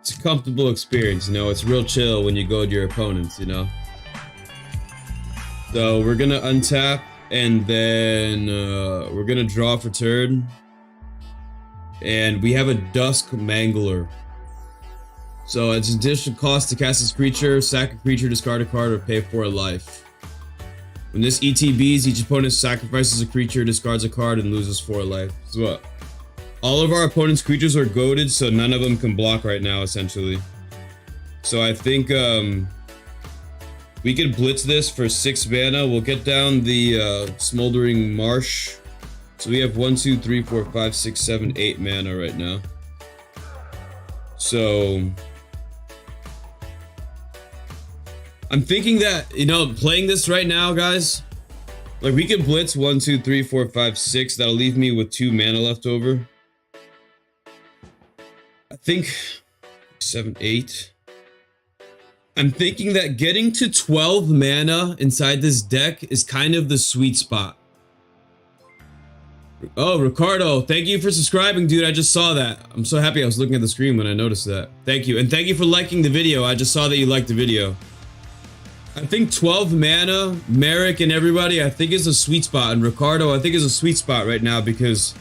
It's a comfortable experience, you know. It's real chill when you goad your opponents, you know. So we're gonna untap, and then we're gonna draw for turn. And we have a Dusk Mangler. So it's additional cost to cast this creature, sack a creature, discard a card, or pay for a life. When this ETBs, each opponent sacrifices a creature, discards a card, and loses 4 life. So all of our opponent's creatures are goaded, so none of them can block right now, essentially. So I think we could blitz this for 6 mana. We'll get down the Smoldering Marsh. So we have 1, 2, 3, 4, 5, 6, 7, 8 mana right now. So I'm thinking that, you know, playing this right now, guys, like we could blitz 1, 2, 3, 4, 5, 6. That'll leave me with 2 mana left over. I think 7, 8. I'm thinking that getting to 12 mana inside this deck is kind of the sweet spot. Oh, Ricardo, thank you for subscribing, dude. I just saw that. I'm so happy I was looking at the screen when I noticed that. Thank you. And thank you for liking the video. I just saw that you liked the video. I think 12 mana, Merrick and everybody, I think is a sweet spot. And Ricardo, I think is a sweet spot right now because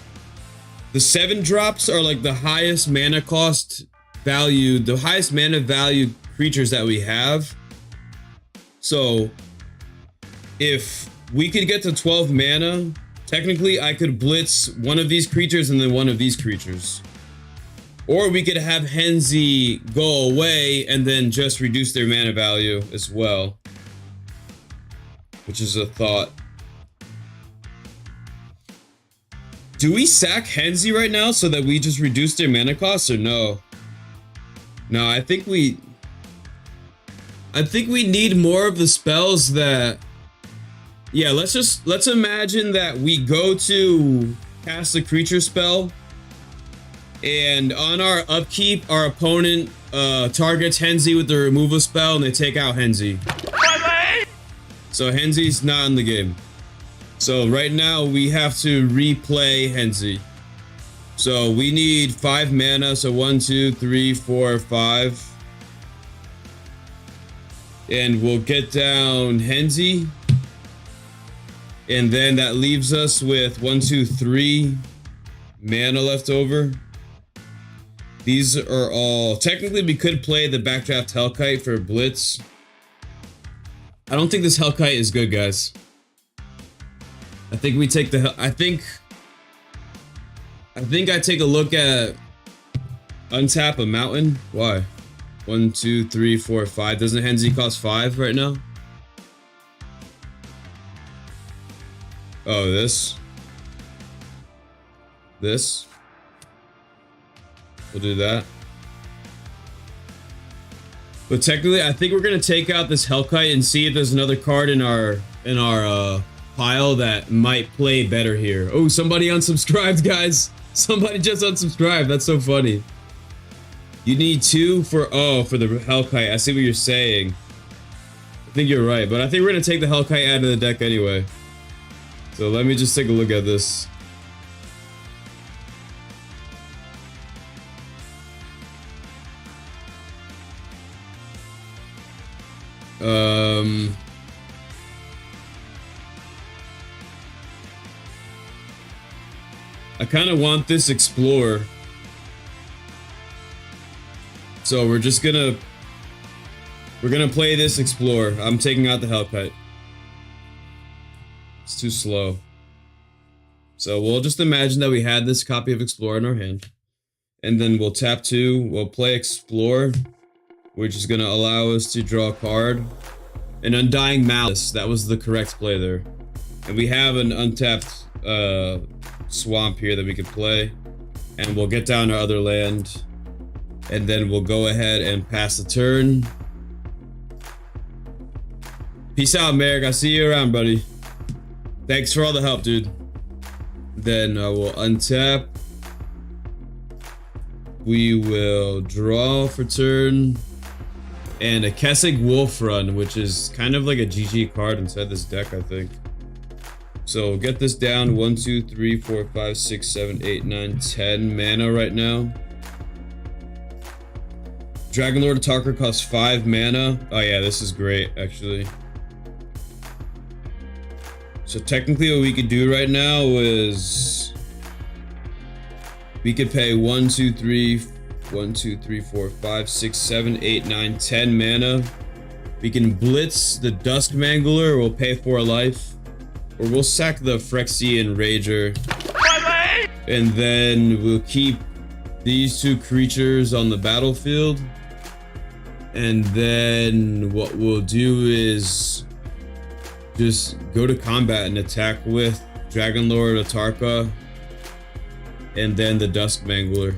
the 7 drops are like the highest mana cost value, the highest mana value creatures that we have. So if we could get to 12 mana, technically I could blitz one of these creatures and then one of these creatures. Or we could have Henzie go away and then just reduce their mana value as well. Which is a thought. Do we sack Henzie right now so that we just reduce their mana costs or no? No, I think we need more of the spells that... Yeah, let's imagine that we go to cast a creature spell, and on our upkeep, our opponent targets Henzie with the removal spell, and they take out Henzie. So Henzie's not in the game. So right now we have to replay Henzie. So we need 5 mana, so 1, 2, 3, 4, 5. And we'll get down Henzie. And then that leaves us with 1, 2, 3 mana left over. These are all... Technically, we could play the Backdraft Hellkite for Blitz. I don't think this Hellkite is good, guys. I think we take the... I think I take a look at... Untap a Mountain. Why? 1, 2, 3, 4, 5. Doesn't Henzie cost 5 right now? Oh, this. We'll do that. But technically, I think we're gonna take out this Hellkite and see if there's another card in our pile that might play better here. Oh, somebody unsubscribed, guys. Somebody just unsubscribed. That's so funny. You need 2 for the Hellkite. I see what you're saying. I think you're right, but I think we're gonna take the Hellkite out of the deck anyway. So let me just take a look at this. I kind of want this Explorer. So we're gonna play this Explorer. I'm taking out the Hellkite. It's too slow. So we'll just imagine that we had this copy of Explorer in our hand. And then we'll tap 2, we'll play Explore, which is gonna allow us to draw a card. An Undying Malice, that was the correct play there. And we have an untapped swamp here that we could play. And we'll get down our other land. And then we'll go ahead and pass the turn. Peace out, Merrick. I'll see you around, buddy. Thanks for all the help, dude. Then we'll untap. We will draw for turn. And a Kessig Wolf Run, which is kind of like a GG card inside this deck, I think. So get this down. 1, 2, 3, 4, 5, 6, 7, 8, 9, 10 mana right now. Dragon Lord Atarka costs 5 mana. Oh yeah, this is great actually. So technically what we could do right now is we could pay 1, 2, 3, 4, 5, 6, 7, 8, 9, 10 mana. We can blitz the Dusk Mangler, we'll pay 4 life. Or we'll sack the Phyrexian Rager. And then we'll keep these 2 creatures on the battlefield. And then what we'll do is just go to combat and attack with Dragon Lord Atarka and then the Dusk Mangler.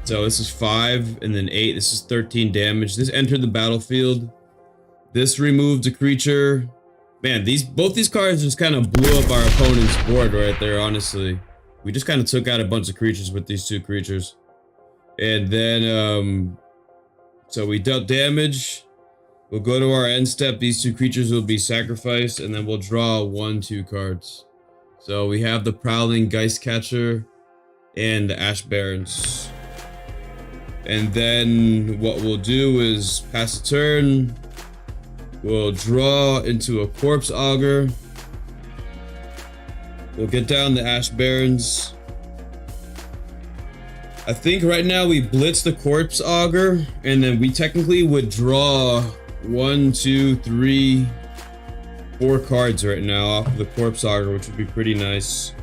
So this is 5 and then 8. This is 13 damage. This entered the battlefield. This removed a creature. Man, both these cards just kind of blew up our opponent's board right there, honestly. We just kind of took out a bunch of creatures with these 2 creatures. And then, so we dealt damage. We'll go to our end step. These 2 creatures will be sacrificed, and then we'll draw 1, 2 cards. So we have the Prowling Geistcatcher and the Ash Barrens. And then what we'll do is pass the turn. We'll draw into a Corpse Augur. We'll get down the Ash Barrens. I think right now we blitz the Corpse Augur, and then we technically would draw 1, 2, 3, 4 cards right now off of the Corpse Augur, which would be pretty nice.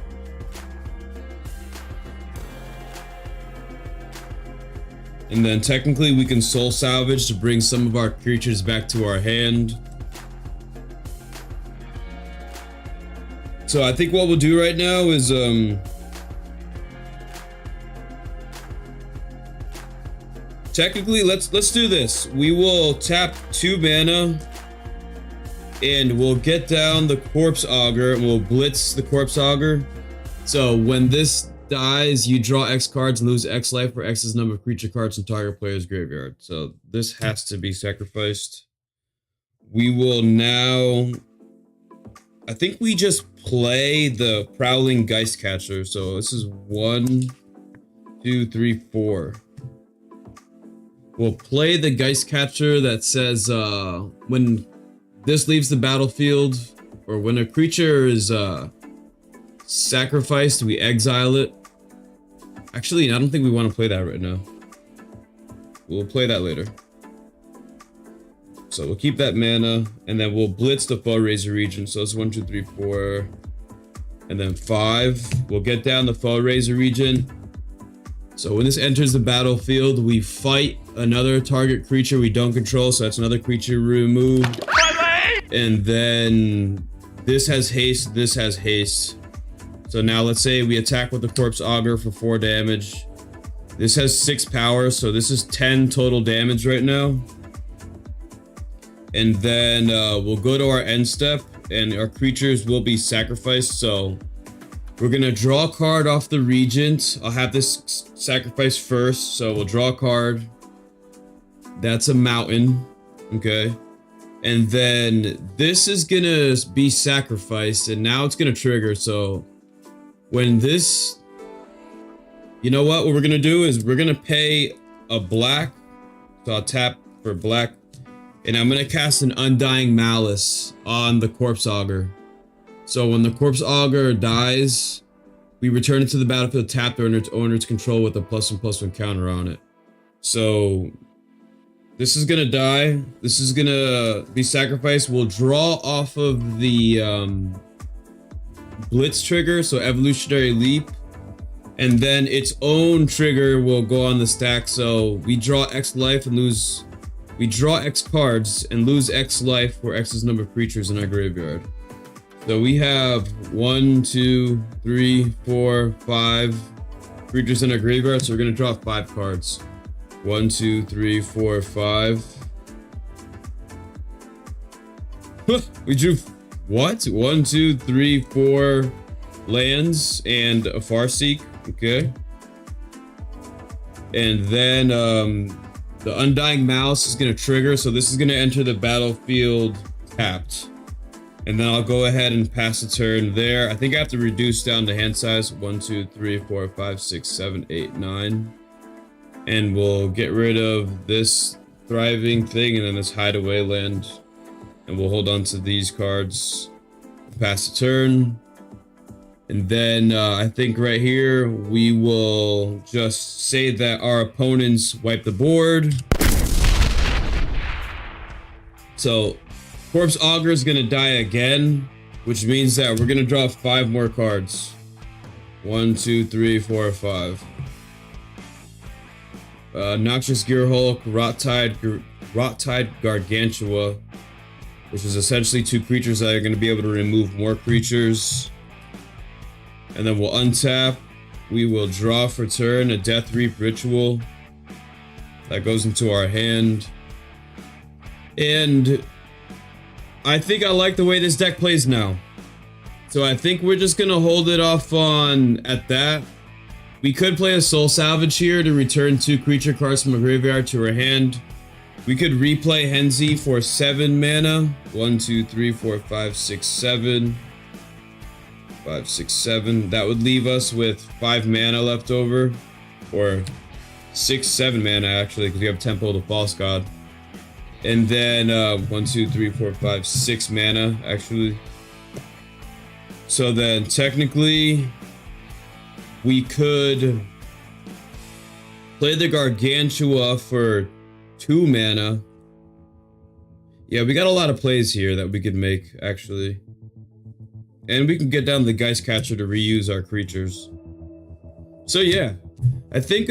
And then technically we can Soul Salvage to bring some of our creatures back to our hand. So I think what we'll do right now is technically let's do this. We will tap 2 mana and we'll get down the Corpse Augur and we'll blitz the Corpse Augur. So when this dies, you draw X cards and lose X life for X's number of creature cards in target player's graveyard. So this has to be sacrificed. We will now, I think we just play the Prowling Geistcatcher. So this is 1, 2, 3, 4. We'll play the Geistcatcher that says when this leaves the battlefield, or when a creature is sacrificed, we exile it. Actually, I don't think we want to play that right now. We'll play that later. So we'll keep that mana, and then we'll blitz the Foe-Razor Regent. So it's 1, 2, 3, 4, and then 5. We'll get down the Foe-Razor Regent. So when this enters the battlefield, we fight another target creature we don't control. So that's another creature removed. And then this has haste, this has haste. So now let's say we attack with the Corpse Augur for 4 damage. This has 6 power, so this is 10 total damage right now. And then we'll go to our end step and our creatures will be sacrificed. So we're gonna draw a card off the Regent. I'll have this sacrificed first, so we'll draw a card. That's a mountain, okay? And then this is gonna be sacrificed and now it's gonna trigger. So when this, you know what we're gonna do is we're gonna pay a black. So I'll tap for black and I'm gonna cast an Undying Malice on the Corpse Augur. So when the Corpse Augur dies, we return it to the battlefield tapped under its owner's control with a +1/+1 counter on it. So this is gonna die. This is gonna be sacrificed. We'll draw off of the Blitz trigger, so Evolutionary Leap. And then its own trigger will go on the stack. So we draw X life and lose... We draw X cards and lose X life for X's number of creatures in our graveyard. So we have 1, 2, 3, 4, 5 creatures in our graveyard. So we're gonna draw 5 cards. 1, 2, 3, 4, 5. We drew what? 1, 2, 3, 4 lands and a Farseek. Okay. And then the Undying Mouse is gonna trigger, so this is gonna enter the battlefield tapped. And then I'll go ahead and pass the turn there. I think I have to reduce down the hand size. 1, 2, 3, 4, 5, 6, 7, 8, 9. And we'll get rid of this thriving thing and then this hideaway land. And we'll hold on to these cards. Pass the turn. And then I think right here, we will just say that our opponents wipe the board. So Corpse Augur is gonna die again, which means that we're gonna draw 5 more cards. 1, 2, 3, 4, 5. Noxious Gearhulk, Rot-Tide Gargantua, which is essentially 2 creatures that are gonna be able to remove more creatures. And then we'll untap. We will draw for turn a Death Reap Ritual. That goes into our hand. And I think I like the way this deck plays now. So I think we're just gonna hold it off on at that. We could play a Soul Salvage here to return 2 creature cards from a graveyard to our hand. We could replay Henzie for 7 mana. 1, 2, 3, 4, 5, 6, 7. 5, 6, 7. That would leave us with 5 mana left over. Or 6, 7 mana actually, because we have Temple of the False God. And then 1, 2, 3, 4, 5, 6 mana actually. So then technically we could play the Gargantua for 2 mana. Yeah, we got a lot of plays here that we could make actually. And we can get down the Geist Catcher to reuse our creatures. So yeah, I think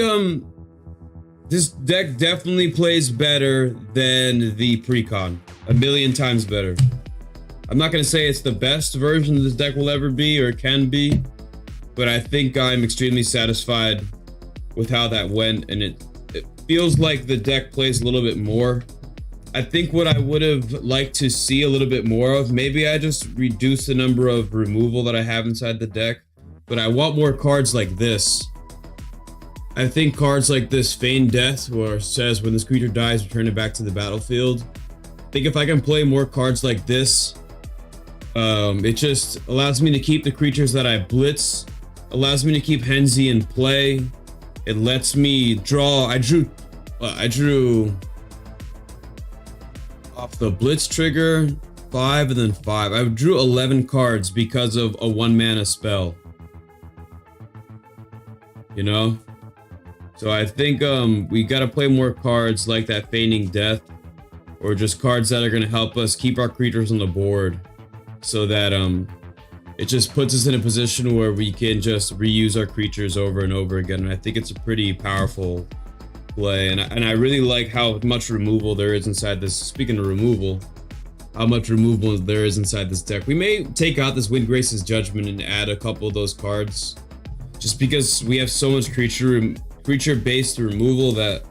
this deck definitely plays better than the Precon. A million times better. I'm not gonna say it's the best version this deck will ever be or can be, but I think I'm extremely satisfied with how that went, and it feels like the deck plays a little bit more. I think what I would have liked to see a little bit more of, maybe I just reduce the number of removal that I have inside the deck, but I want more cards like this. I think cards like this Feign Death, where it says when this creature dies, return it back to the battlefield. I think if I can play more cards like this, it just allows me to keep the creatures that I blitz, allows me to keep Henzie in play. It lets me draw. I drew off the blitz trigger 5 and then 5. I drew 11 cards because of a 1 mana spell. You know? So I think we gotta play more cards like that Feigning Death, or just cards that are gonna help us keep our creatures on the board, so that it just puts us in a position where we can just reuse our creatures over and over again. And I think it's a pretty powerful play, and I really like how much removal there is inside this. Speaking of removal, how much removal there is inside this deck. We may take out this Windgrace's Judgment and add a couple of those cards, just because we have so much creature-based removal that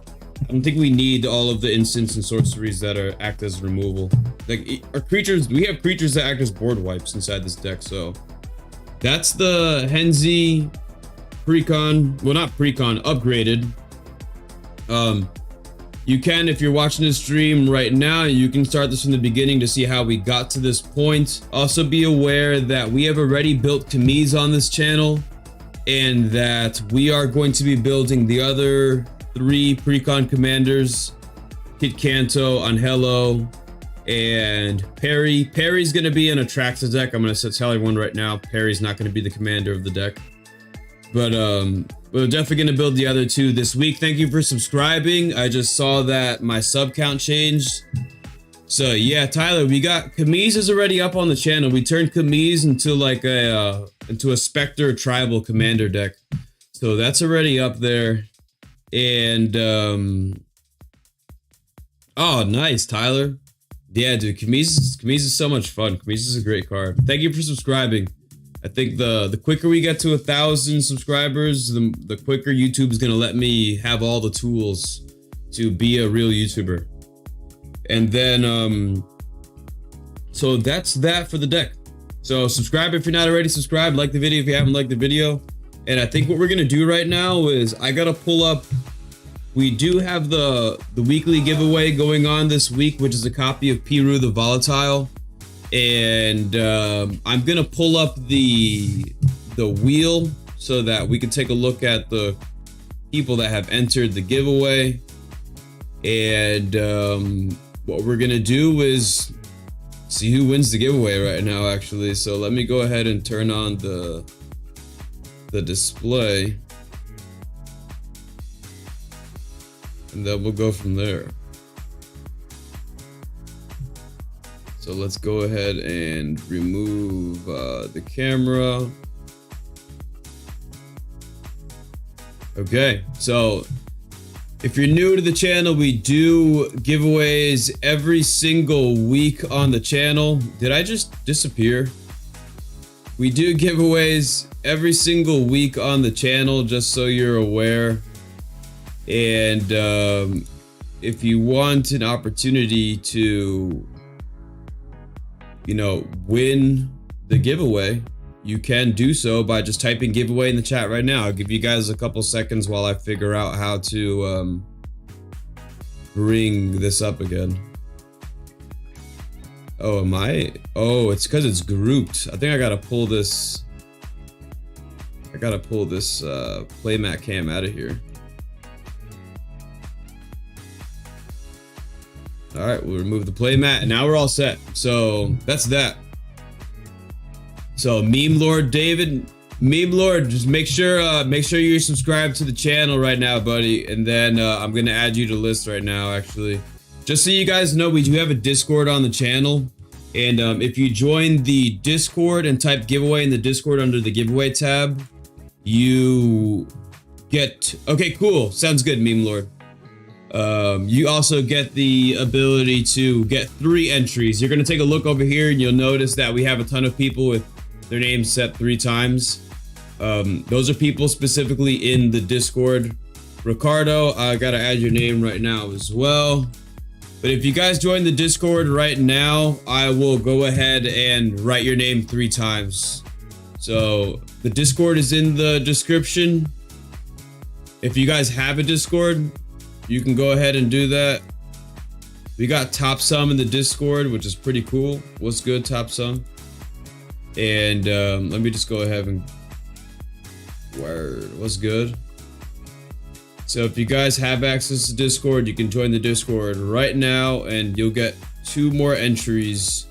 I don't think we need all of the instants and sorceries that act as removal. Like our creatures, we have creatures that act as board wipes inside this deck. So that's the Henzie Precon. Well, not Precon, upgraded. You can, if you're watching this stream right now, you can start this from the beginning to see how we got to this point. Also be aware that we have already built Kamiz on this channel, and that we are going to be building the other 3 Precon commanders, Kit Kanto, Angelo, and Perry. Perry's gonna be in a Traxa deck. I'm gonna tell everyone right now, Perry's not gonna be the commander of the deck. But we're definitely gonna build the other 2 this week. Thank you for subscribing. I just saw that my sub count changed. So yeah, Tyler, we got Kamiz is already up on the channel. We turned Kamiz into like into a Spectre tribal commander deck. So that's already up there. And oh, nice, Tyler. Yeah, dude, Kamiz is so much fun. Kamiz is a great card. Thank you for subscribing. I think the quicker we get to 1,000 subscribers, the quicker YouTube is gonna let me have all the tools to be a real YouTuber. And then so that's that for the deck. So subscribe if you're not already subscribed. Like the video if you haven't liked the video. And I think what we're gonna do right now is I gotta pull up. We do have the weekly giveaway going on this week, which is a copy of Piru the Volatile. And I'm gonna pull up the wheel so that we can take a look at the people that have entered the giveaway. And what we're gonna do is see who wins the giveaway right now, actually. So let me go ahead and turn on the display, and then we'll go from there. So let's go ahead and remove the camera. Okay, so if you're new to the channel, we do giveaways every single week on the channel. Did I just disappear? We do giveaways every single week on the channel, just so you're aware. And if you want an opportunity to, you know, win the giveaway, you can do so by just typing giveaway in the chat right now. I'll give you guys a couple seconds while I figure out how to bring this up again. Oh, am I? Oh, it's because it's grouped. I think I gotta pull this. I gotta pull this playmat cam out of here. All right, we'll remove the playmat, and now we're all set. So that's that. So Meme Lord David, Meme Lord, just make sure you're subscribed to the channel right now, buddy. And then I'm gonna add you to the list right now, actually. Just so you guys know, we do have a Discord on the channel. And if you join the Discord and type giveaway in the Discord under the giveaway tab, you get, okay, cool. Sounds good, Meme Lord. You also get the ability to get 3 entries. You're gonna take a look over here and you'll notice that we have a ton of people with their names set 3 times. Those are people specifically in the Discord. Ricardo, I gotta add your name right now as well. But if you guys join the Discord right now, I will go ahead and write your name 3 times. So the Discord is in the description. If you guys have a Discord, you can go ahead and do that. We got Top Sum in the Discord, which is pretty cool. What's good, Top Sum? And let me just go ahead and word. What's good? So if you guys have access to Discord, you can join the Discord right now, and you'll get 2 more entries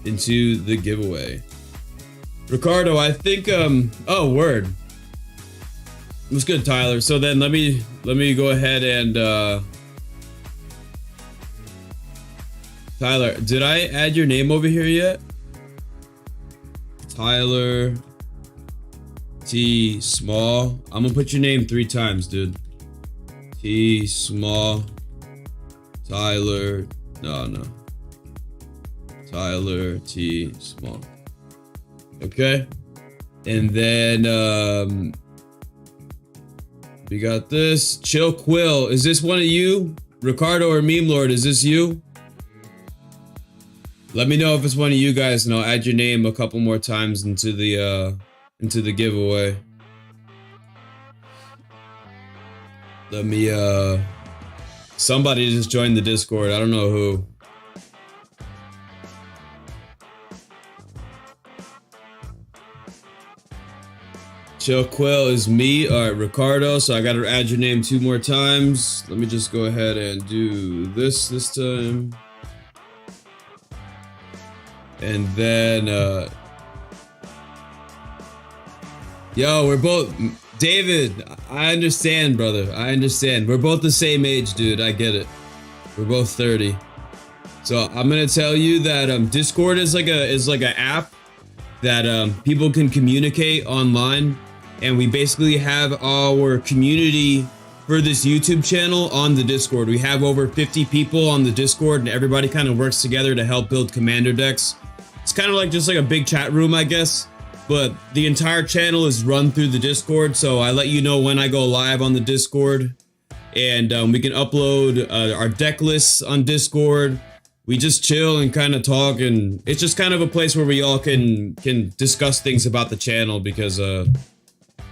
into the giveaway. Ricardo, I think oh, word. What's good, Tyler? So then let me go ahead and Tyler, did I add your name over here yet? Tyler T Small. I'm gonna put your name 3 times, dude. T Small. Tyler. No. Tyler T Small. Okay. And then we got this. Chill Quill. Is this one of you? Ricardo or Meme Lord, is this you? Let me know if it's one of you guys, and I'll add your name a couple more times into the giveaway. Let me somebody just joined the Discord. I don't know who. Chill Quill is me. All right, Ricardo. So I got to add your name 2 more times. Let me just go ahead and do this time. And then, yo, we're both, David, I understand, brother. I understand. We're both the same age, dude. I get it. We're both 30. So I'm gonna tell you that Discord is like a app that people can communicate online, and we basically have our community for this YouTube channel on the Discord. We have over 50 people on the Discord, and everybody kind of works together to help build commander decks. It's kind of like just like a big chat room, I guess, but the entire channel is run through the Discord. So I let you know when I go live on the Discord, and we can upload our deck lists on Discord. We just chill and kind of talk, and it's just kind of a place where we all can discuss things about the channel, because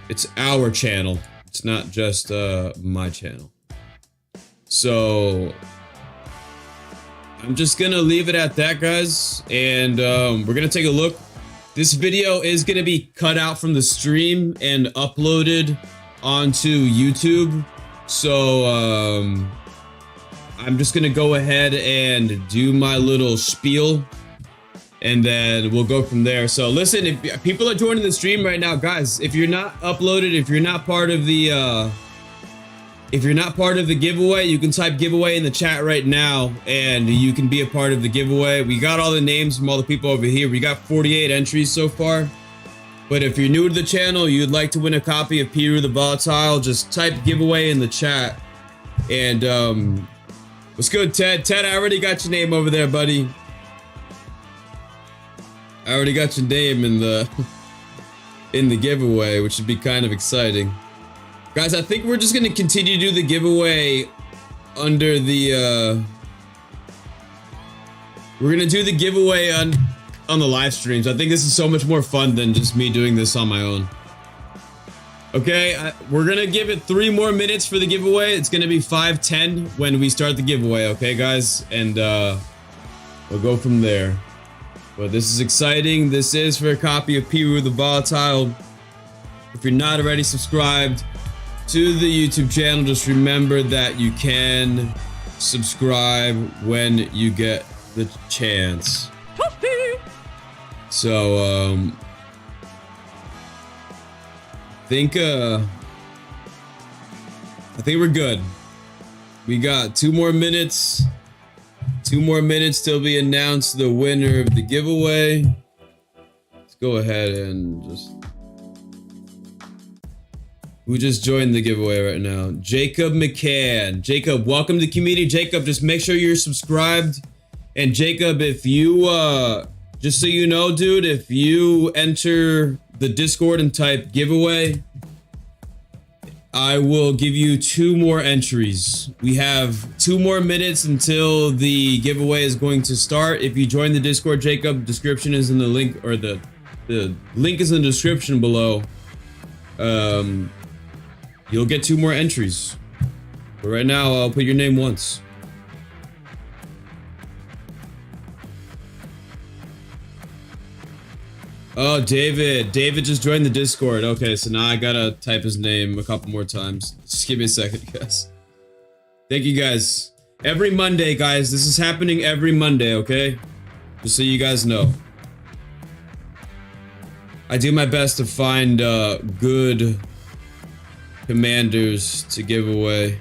it's our channel. It's not just my channel. So I'm just gonna leave it at that, guys, and we're gonna take a look. This video is gonna be cut out from the stream and uploaded onto YouTube, so I'm just gonna go ahead and do my little spiel, and then we'll go from there. So listen, if people are joining the stream right now, guys, if you're not uploaded, if you're not part of the giveaway, you can type giveaway in the chat right now and you can be a part of the giveaway. We got all the names from all the people over here. We got 48 entries so far. But if you're new to the channel, you'd like to win a copy of Piru the Volatile, just type giveaway in the chat. And what's good, Ted? Ted, I already got your name over there, buddy. I already got your name in the giveaway, which should be kind of exciting. Guys, I think we're just gonna continue to do the giveaway under the we're gonna do the giveaway on the live streams. I think this is so much more fun than just me doing this on my own. Okay, we're gonna give it 3 more minutes for the giveaway. It's gonna be 5:10 when we start the giveaway, okay, guys? And we'll go from there. But this is exciting. This is for a copy of Piru the Volatile. If you're not already subscribed to the YouTube channel, just remember that you can subscribe when you get the chance. So I think we're good. We got 2 more minutes. 2 more minutes till we announce the winner of the giveaway. Let's go ahead and just... Who just joined the giveaway right now? Jacob McCann. Jacob, welcome to the community. Jacob, just make sure you're subscribed. And Jacob, if you, just so you know, dude, if you enter the Discord and type giveaway, I will give you 2 more entries. We have 2 more minutes until the giveaway is going to start. If you join the Discord, Jacob, description is in the link, or the link is in the description below. You'll get 2 more entries. But right now, I'll put your name once. Oh, David. David just joined the Discord. Okay, so now I gotta type his name a couple more times. Just give me a second, guys. Thank you, guys. Every Monday, guys. This is happening every Monday, okay? Just so you guys know. I do my best to find good commanders to give away.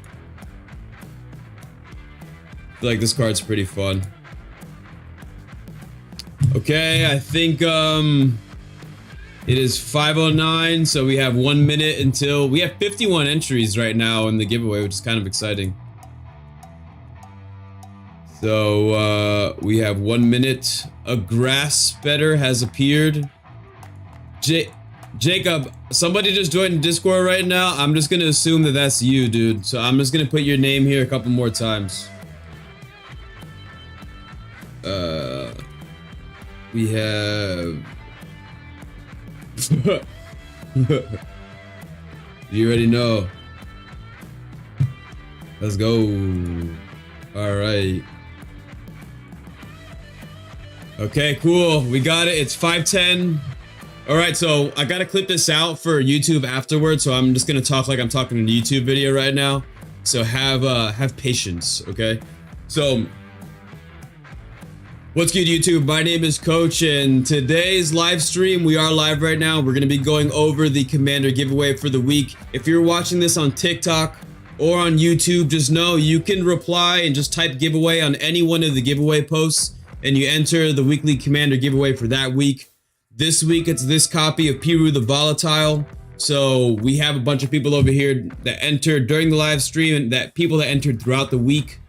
I feel like this card's pretty fun. Okay, I think it is 5:09, so we have 1 minute until we have 51 entries right now in the giveaway, which is kind of exciting. So we have 1 minute. A grass better has appeared. Jacob, somebody just joined Discord right now. I'm just gonna assume that that's you, dude. So I'm just gonna put your name here a couple more times. We have... You already know. Let's go. All right. Okay, cool. We got it. It's 5:10. All right, so I gotta clip this out for YouTube afterwards, so I'm just gonna talk like I'm talking in a YouTube video right now. So have patience, okay? So, what's good, YouTube? My name is Coach, and today's live stream, we are live right now. We're gonna be going over the Commander giveaway for the week. If you're watching this on TikTok or on YouTube, just know you can reply and just type giveaway on any one of the giveaway posts, and you enter the weekly Commander giveaway for that week. This week, it's this copy of Piru the Volatile. So we have a bunch of people over here that entered during the live stream, and that people that entered throughout the week.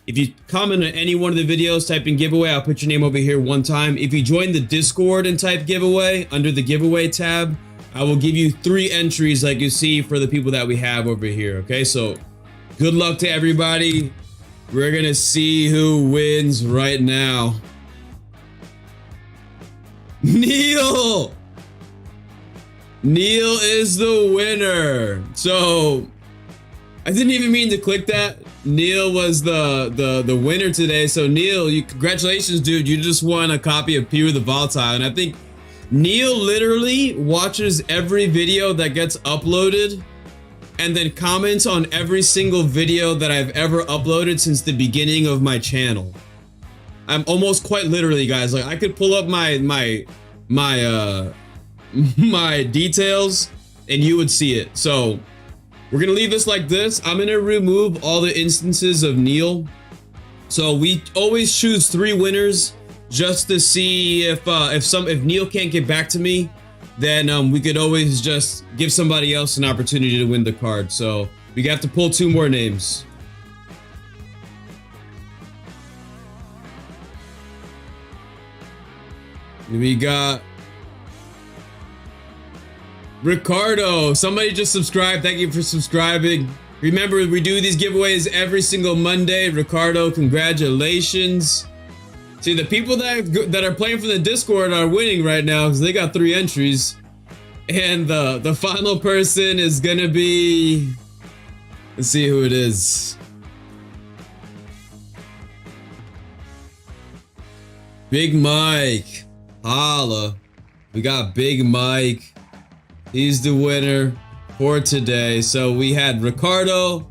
If you comment on any one of the videos, type in giveaway, I'll put your name over here one time. If you join the Discord and type giveaway under the giveaway tab, I will give you 3 entries like you see for the people that we have over here, okay? So good luck to everybody. We're gonna see who wins right now. Neil! Neil is the winner. So I didn't even mean to click that. Neil was the winner today. So Neil, congratulations, dude. You just won a copy of Peter the Volatile. And I think Neil literally watches every video that gets uploaded and then comments on every single video that I've ever uploaded since the beginning of my channel. I'm almost quite literally, guys. Like I could pull up my details and you would see it. So we're gonna leave this like this. I'm gonna remove all the instances of Neil. So we always choose 3 winners just to see if Neil can't get back to me, then we could always just give somebody else an opportunity to win the card. So we have to pull 2 more names. We got Ricardo. Somebody just subscribed. Thank you for subscribing. Remember, we do these giveaways every single Monday. Ricardo, congratulations. See, the people that are playing for the Discord are winning right now because they got 3 entries. And the final person is gonna be... Let's see who it is. Big Mike. Holla. We got Big Mike. He's the winner for today. So we had Ricardo.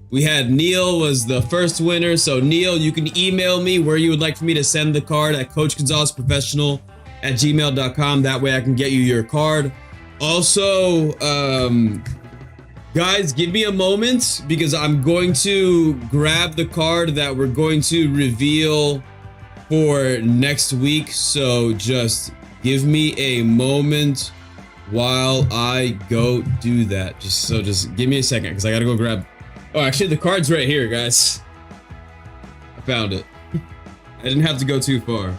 We had Neil was the first winner. So Neil, you can email me where you would like for me to send the card at coachgonzalezprofessional@gmail.com. That way I can get you your card. Also, guys, give me a moment because I'm going to grab the card that we're going to reveal for next week. So just give me a moment while I go do that. Just give me a second because I gotta go grab. Oh, actually, the card's right here, guys. I found it. I didn't have to go too far.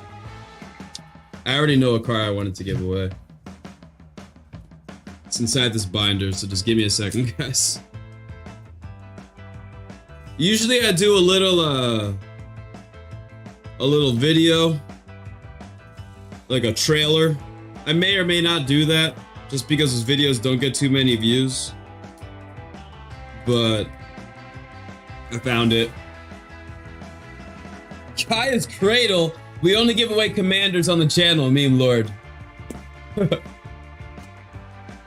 I already know what card I wanted to give away. It's inside this binder, so just give me a second, guys. Usually I do a little video, like a trailer. I may or may not do that just because his videos don't get too many views, but I found it. Kaya's Cradle. We only give away commanders on the channel, meme lord.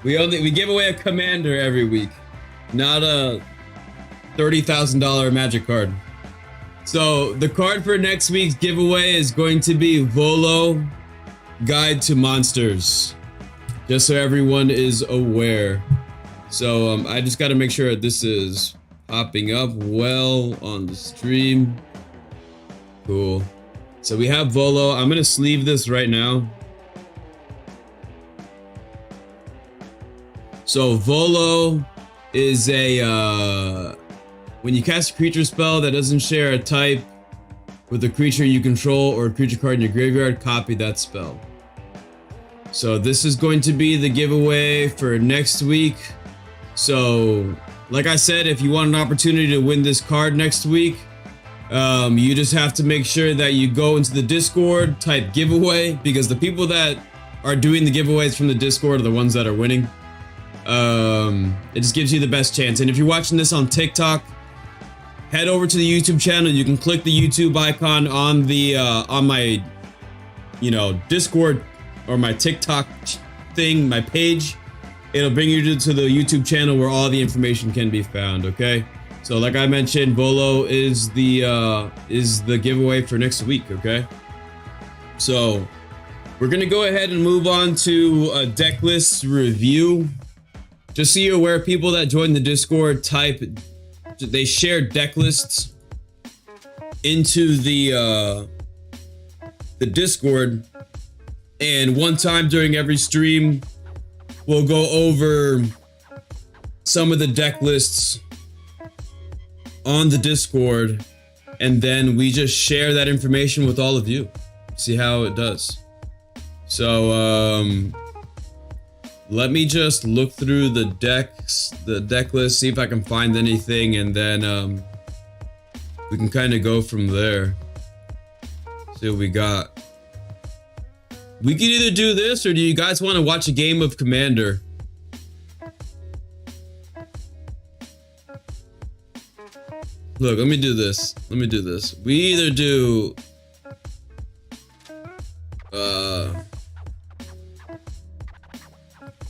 we give away a commander every week, not a $30,000 magic card. So the card for next week's giveaway is going to be Volo Guide to Monsters, just so everyone is aware. So I just got to make sure that this is popping up well on the stream. Cool. So we have Volo. I'm gonna sleeve this right now. So Volo is a when you cast a creature spell that doesn't share a type with a creature you control or a creature card in your graveyard, copy that spell. So this is going to be the giveaway for next week. So like I said, if you want an opportunity to win this card next week, you just have to make sure that you go into the Discord, type giveaway, because the people that are doing the giveaways from the Discord are the ones that are winning. It just gives you the best chance. And if you're watching this on TikTok, head over to the YouTube channel. You can click the YouTube icon on the on my, Discord or my TikTok thing, my page. It'll bring you to the YouTube channel where all the information can be found. Okay. So like I mentioned, Volo is the giveaway for next week. Okay. So we're gonna go ahead and move on to a deck list review. Just so you're aware, people that join the Discord they share deck lists into the Discord, and one time during every stream, we'll go over some of the deck lists on the Discord, and then we just share that information with all of you. See how it does. So let me just look through the deck list, see if I can find anything, and then we can kind of go from there. See what we got. We could either do this, or do you guys want to watch a game of Commander? Look, let me do this. Let me do this. We either do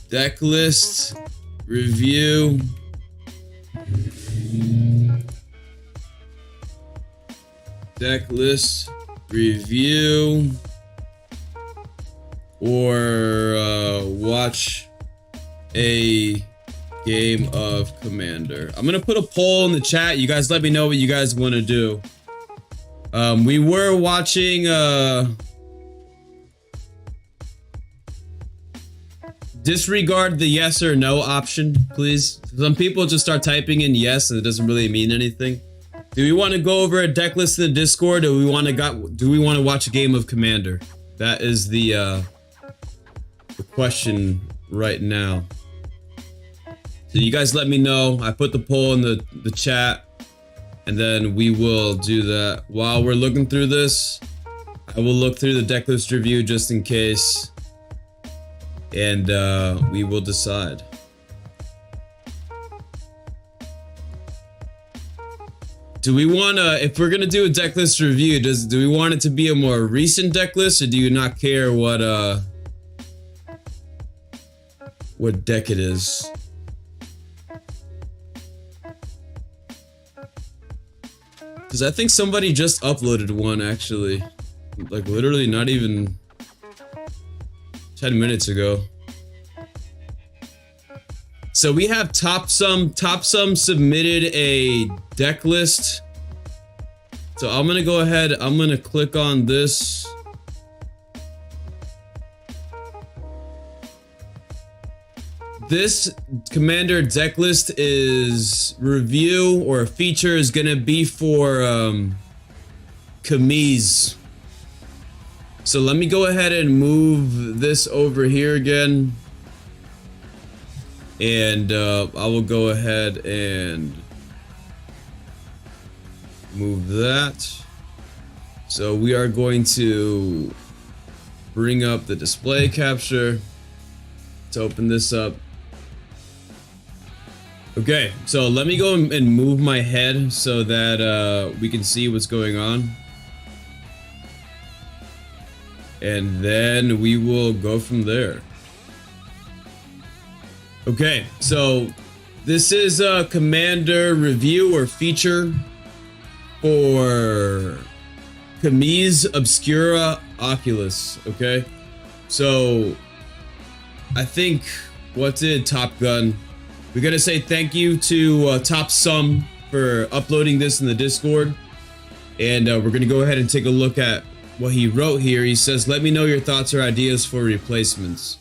Decklist review, Decklist review, or watch a game of Commander. I'm gonna put a poll in the chat. You guys let me know what you guys want to do. We were watching disregard the yes or no option, please. Some people just start typing in yes and it doesn't really mean anything. Do we want to go over a deck list in the Discord, or do we want to watch a game of Commander? That is the question right now. So you guys let me know. I put the poll in the chat, and then we will do that. While we're looking through this, I will look through the deck list review just in case, and we will decide. Do we want to, if we're gonna do a deck list review, do we want it to be a more recent deck list, or do you not care what deck it is? Because I think somebody just uploaded one, actually. Like, literally not even 10 minutes ago. So we have Top Sum submitted a deck list. So I'm gonna go ahead, I'm gonna click on this. This Commander deck list is review, or feature is gonna be for Camise. So let me go ahead and move this over here again. And I will go ahead and move that. So we are going to bring up the display capture to open this up. Okay, so let me go and move my head so that we can see what's going on. And then we will go from there. Okay, so this is a Commander review or feature for Camise Obscura Oculus, okay? So, I think, what did Top Gun? We gotta say thank you to Top Sum for uploading this in the Discord. And we're gonna go ahead and take a look at what he wrote here. He says, let me know your thoughts or ideas for replacements.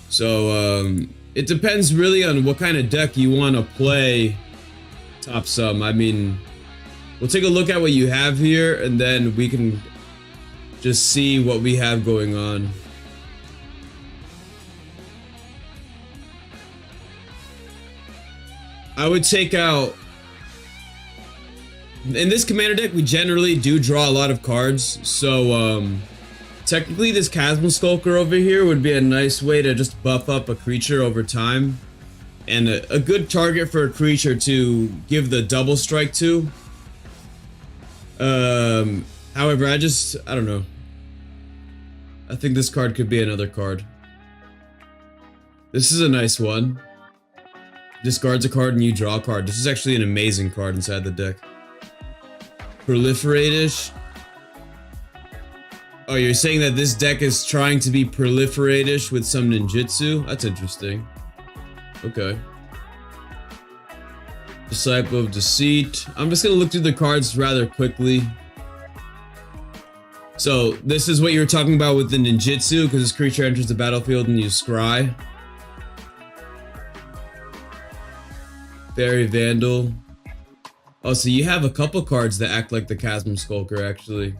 So, it depends really on what kind of deck you want to play, Top Sum. I mean, we'll take a look at what you have here, and then we can just see what we have going on. I would take out... In this Commander deck, we generally do draw a lot of cards, so, technically, this Chasm Skulker over here would be a nice way to just buff up a creature over time. And a good target for a creature to give the double strike to. However, I don't know. I think this card could be another card. This is a nice one. Discards a card and you draw a card. This is actually an amazing card inside the deck. Proliferate-ish. Oh, you're saying that this deck is trying to be proliferate-ish with some ninjutsu? That's interesting. Okay. Disciple of Deceit. I'm just gonna look through the cards rather quickly. So, this is what you were talking about with the ninjutsu, because this creature enters the battlefield and you scry. Fairy Vandal. Oh, so you have a couple cards that act like the Chasm Skulker, actually.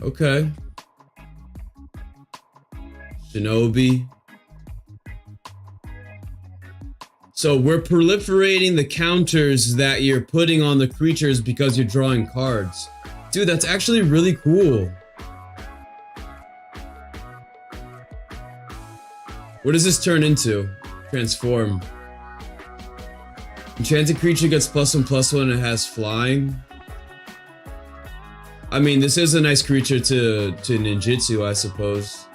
Okay. Shinobi. So we're proliferating the counters that you're putting on the creatures because you're drawing cards. Dude, that's actually really cool. What does this turn into? Transform. Enchanted creature gets +1/+1 and it has flying. I mean, this is a nice creature to ninjutsu, I suppose.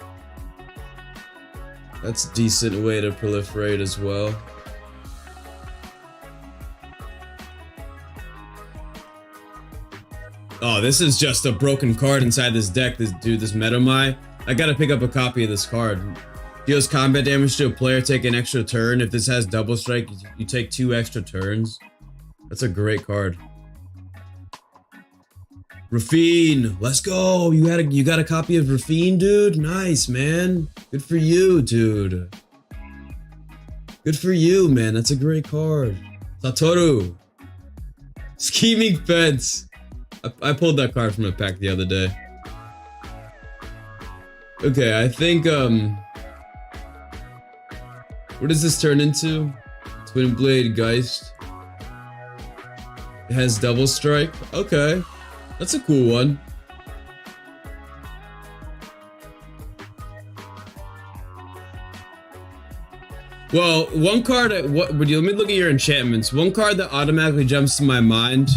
That's a decent way to proliferate as well. Oh, this is just a broken card inside this deck. This Metamai. I gotta pick up a copy of this card. Deals combat damage to a player, take an extra turn. If this has double strike, you take 2 extra turns. That's a great card. Rafine, let's go. You got a copy of Rafine, dude? Nice, man. Good for you, dude. Good for you, man. That's a great card. Satoru. Scheming Fence. I pulled that card from a pack the other day. Okay, I think, what does this turn into? Twin Blade Geist. It has double strike. Okay. That's a cool one. Well, one card, let me look at your enchantments. One card that automatically jumps to my mind.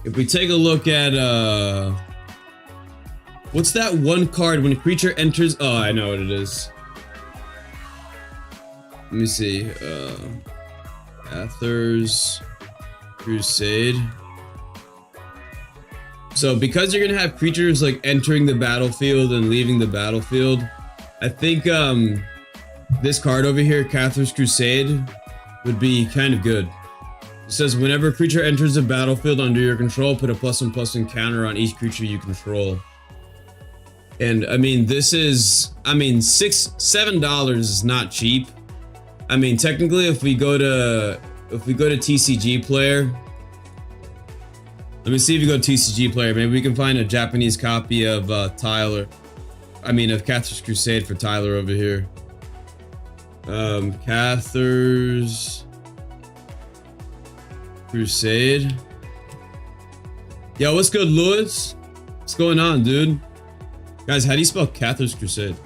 If we take a look at, what's that one card when a creature enters? Oh, I know what it is. Let me see. Aether's Crusade. So because you're gonna have creatures like entering the battlefield and leaving the battlefield, I think this card over here, Cather's Crusade, would be kind of good. It says whenever a creature enters the battlefield under your control, put a +1/+1 counter on each creature you control. And I mean, this is, I mean, $7 is not cheap. I mean, technically, if we go to TCG Player, let me see if you go to TCG Player, maybe we can find a Japanese copy of Tyler. I mean, of Cather's Crusade for Tyler over here. Cather's Crusade. Yo, what's good, Lewis? What's going on, dude? Guys, how do you spell Cather's Crusade?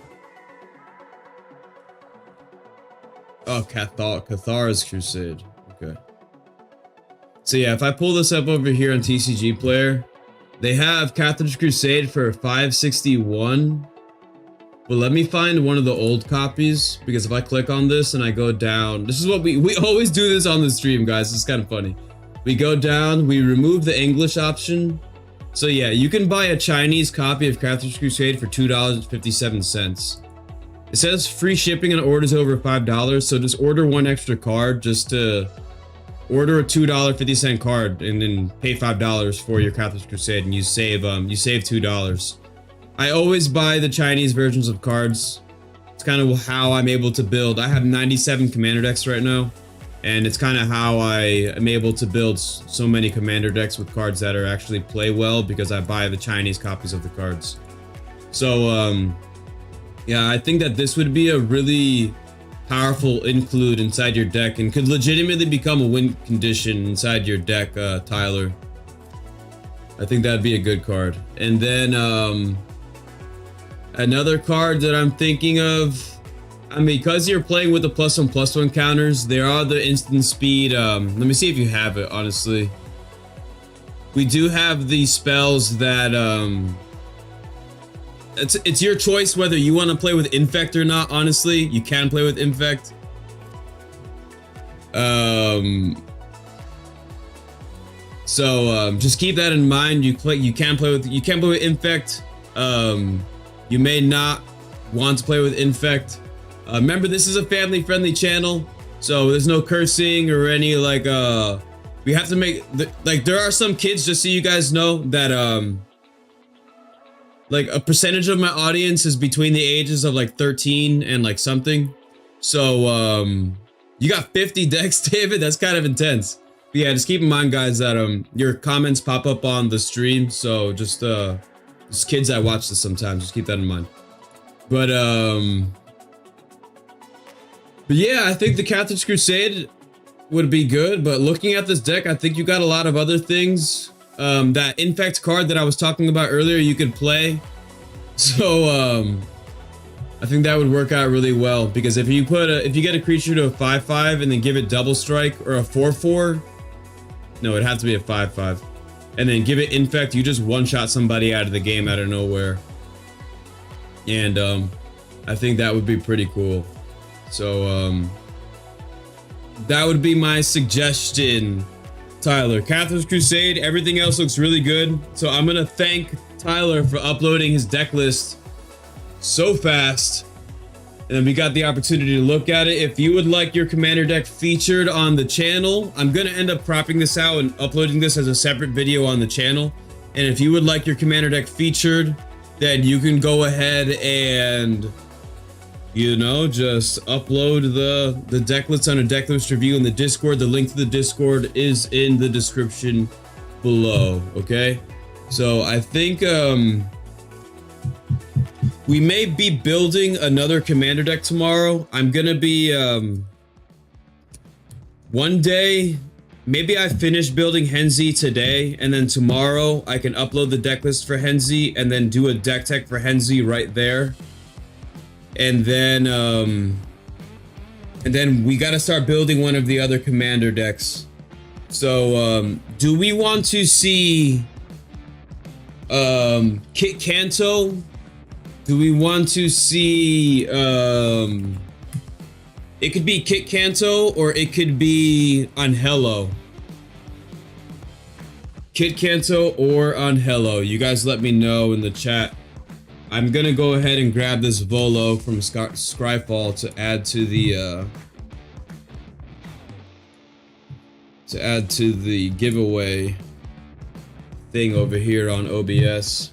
Oh, Cathar's Crusade. Okay. So yeah, if I pull this up over here on TCG Player, they have Cather's Crusade for $561. But let me find one of the old copies, because if I click on this and I go down, this is what we always do this on the stream, guys. It's kind of funny. We go down, we remove the English option. So yeah, you can buy a Chinese copy of Cather's Crusade for $2.57. It says free shipping on orders over $5, so just order one extra card just to order a $2.50 card and then pay $5 for your Cather's Crusade, and you save $2. I always buy the Chinese versions of cards. It's kind of how I'm able to build. I have 97 commander decks right now, and it's kind of how I am able to build so many commander decks with cards that are actually play well, because I buy the Chinese copies of the cards. So yeah, I think that this would be a really powerful include inside your deck and could legitimately become a win condition inside your deck, Tyler. I think that'd be a good card. And then another card that I'm thinking of, I mean, because you're playing with the +1/+1 counters, there are the instant speed. Let me see if you have it, honestly. We do have these spells that it's your choice whether you want to play with Infect or not. Honestly, you can play with Infect. So just keep that in mind. You can play with Infect. You may not want to play with Infect. Remember, this is a family-friendly channel, so there's no cursing or any like we have to make like there are some kids, just so you guys know, that like a percentage of my audience is between the ages of like 13 and like something. So you got 50 decks, David. That's kind of intense. But yeah, just keep in mind, guys, that your comments pop up on the stream, so just kids that watch this sometimes, just keep that in mind. But yeah, I think the Cather's Crusade would be good, but looking at this deck, I think you got a lot of other things. That Infect card that I was talking about earlier, you could play. So I think that would work out really well, because if you get a creature to a 5/5 and then give it double strike, or a 4/4, no, it'd have to be a 5/5, and then give it infect, you just one-shot somebody out of the game out of nowhere. And I think that would be pretty cool. So that would be my suggestion, Tyler. Catherine's Crusade, everything else looks really good. So I'm gonna thank Tyler for uploading his deck list so fast, and then we got the opportunity to look at it. If you would like your commander deck featured on the channel, I'm gonna end up cropping this out and uploading this as a separate video on the channel. And if you would like your commander deck featured, then you can go ahead and, you know, just upload the deck list on a deck list review in the Discord. The link to the Discord is in the description below, okay? So I think we may be building another commander deck tomorrow. I'm gonna be one day, maybe I finish building Henzie today, and then tomorrow I can upload the deck list for Henzie and then do a deck tech for Henzie right there. And then we gotta start building one of the other commander decks. So do we want to see Kit Kanto? Do we want to see it could be Kit Kanto, or it could be Angelo. Kit Kanto or Angelo. You guys let me know in the chat. I'm gonna go ahead and grab this Volo from Scryfall to add to the giveaway thing over here on OBS.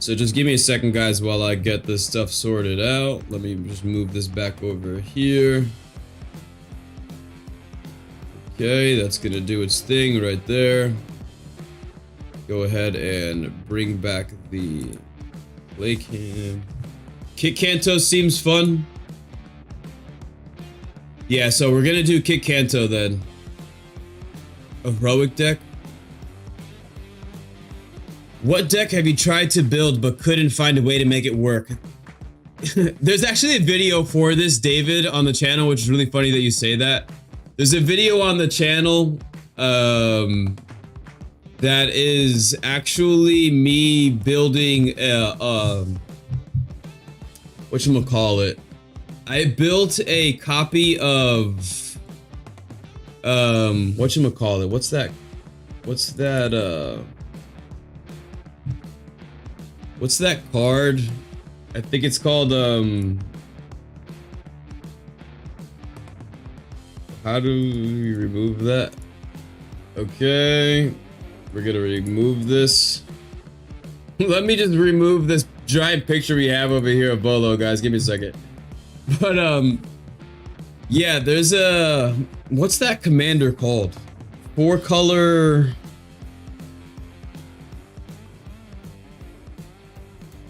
So just give me a second, guys, while I get this stuff sorted out. Let me just move this back over here. Okay, that's gonna do its thing right there. Go ahead and bring back the play cam. Kit Kanto seems fun. Yeah, so we're gonna do Kit Kanto then. A heroic deck. What deck have you tried to build but couldn't find a way to make it work? There's actually a video for this, David, on the channel, which is really funny that you say that. There's a video on the channel that is actually me building a whatchamacallit. I built a copy of whatchamacallit. What's that card? I think it's called how do we remove that? Okay, we're gonna remove this. Let me just remove this giant picture we have over here of Volo, guys. Give me a second. But yeah, there's a, what's that commander called? 4-color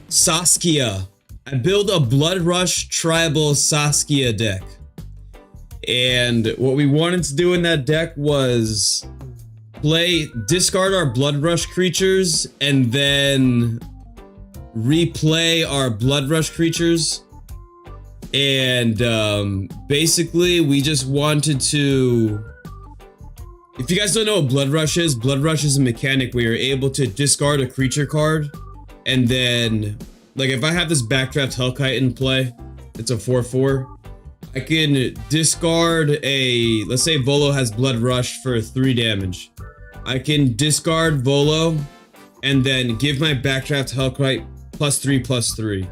Saskia. I built a Blood Rush tribal Saskia deck. And what we wanted to do in that deck was discard our Blood Rush creatures and then replay our Blood Rush creatures. And basically we just wanted to, if you guys don't know what Blood Rush is a mechanic where you're able to discard a creature card, and then, like, if I have this Backdraft Hellkite in play, it's a 4/4, I can discard a, let's say Volo has Blood Rush for 3 damage. I can discard Volo and then give my Backdraft Hellkite +3/+3.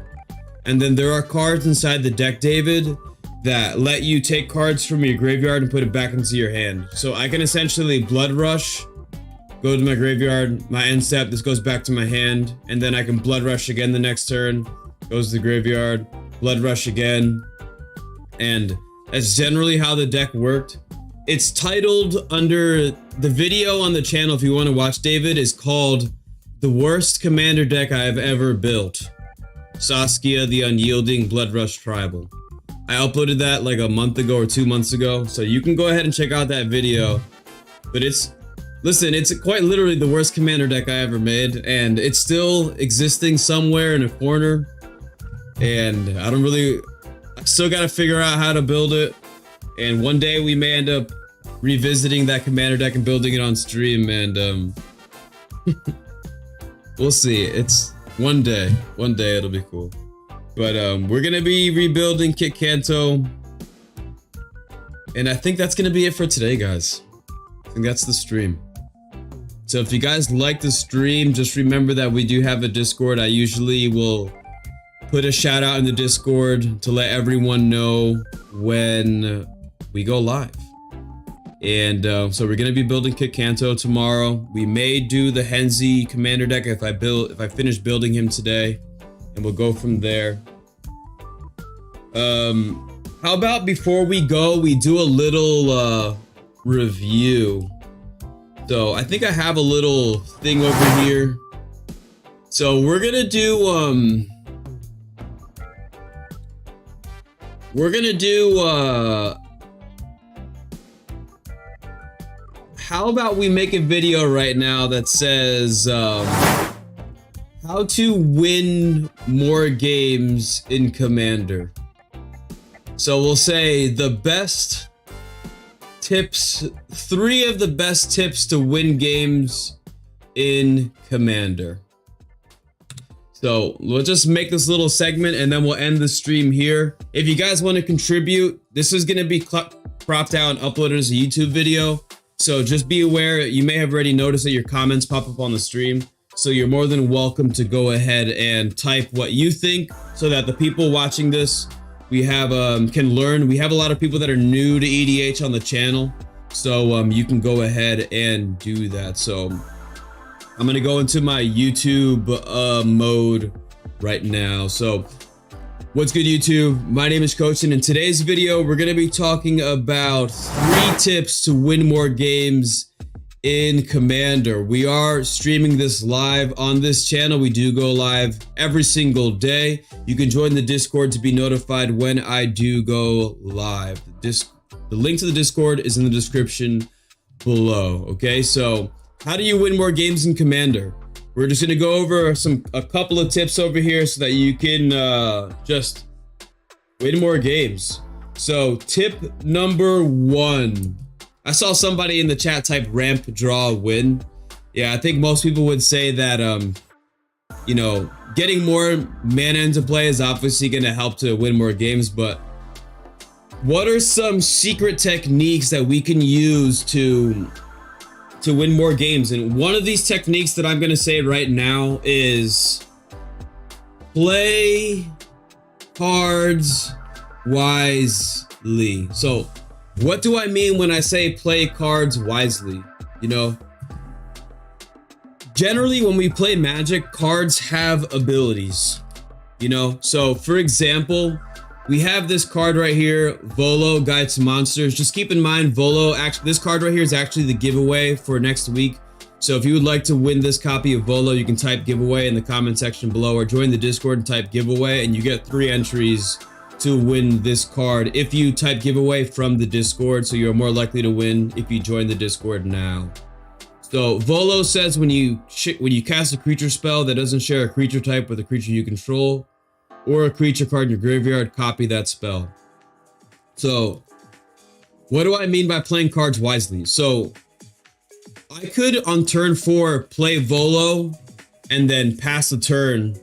And then there are cards inside the deck, David, that let you take cards from your graveyard and put it back into your hand. So I can essentially Blood Rush, go to my graveyard, my end step, this goes back to my hand, and then I can Blood Rush again the next turn, goes to the graveyard, Blood Rush again, and that's generally how the deck worked. It's titled under the video on the channel, if you want to watch, David, is called The Worst Commander Deck I Have Ever Built. Saskia the Unyielding Blood Rush Tribal. I uploaded that like a month ago or 2 months ago, so you can go ahead and check out that video. But listen, it's quite literally the worst commander deck I ever made, and it's still existing somewhere in a corner. and I still got to figure out how to build it. And one day we may end up revisiting that commander deck and building it on stream, and we'll see. It's one day it'll be cool. But we're gonna be rebuilding Kit Kanto, and I think that's gonna be it for today, guys. I think that's the stream. So if you guys like the stream, just remember that we do have a Discord. I usually will put a shout out in the Discord to let everyone know when we go live. And so we're gonna be building Kit Kanto tomorrow. We may do the Henzie commander deck if I finish building him today, and we'll go from there. How about before we go, we do a little review. So I think I have a little thing over here. So we're gonna do how about we make a video right now that says how to win more games in Commander. So we'll say the best tips, 3 of the best tips to win games in Commander. So we'll just make this little segment and then we'll end the stream here. If you guys want to contribute, this is going to be cropped out and uploaded as a YouTube video. So just be aware, you may have already noticed that your comments pop up on the stream. So you're more than welcome to go ahead and type what you think so that the people watching this can learn. We have a lot of people that are new to EDH on the channel. So you can go ahead and do that. So I'm going to go into my YouTube mode right now. So what's good, YouTube? My name is Coach, and in today's video, we're going to be talking about 3 tips to win more games in Commander. We are streaming this live on this channel. We do go live every single day. You can join the Discord to be notified when I do go live. The link to the Discord is in the description below. Okay, so how do you win more games in Commander? We're just going to go over a couple of tips over here so that you can just win more games. So tip number 1. I saw somebody in the chat type ramp, draw, win. Yeah, I think most people would say that, you know, getting more mana into play is obviously going to help to win more games. But what are some secret techniques that we can use to win more games? And one of these techniques that I'm going to say right now is play cards wisely. So what do I mean when I say play cards wisely? You know, generally when we play Magic, cards have abilities, you know. So for example, we have this card right here, Volo, Guide to Monsters. Just keep in mind, Volo, this card right here is actually the giveaway for next week. So if you would like to win this copy of Volo, you can type giveaway in the comment section below, or join the Discord and type giveaway, and you get 3 entries to win this card if you type giveaway from the Discord. So you're more likely to win if you join the Discord now. So Volo says when you cast a creature spell that doesn't share a creature type with a creature you control, or a creature card in your graveyard, copy that spell. So what do I mean by playing cards wisely? So I could on turn 4 play Volo and then pass the turn,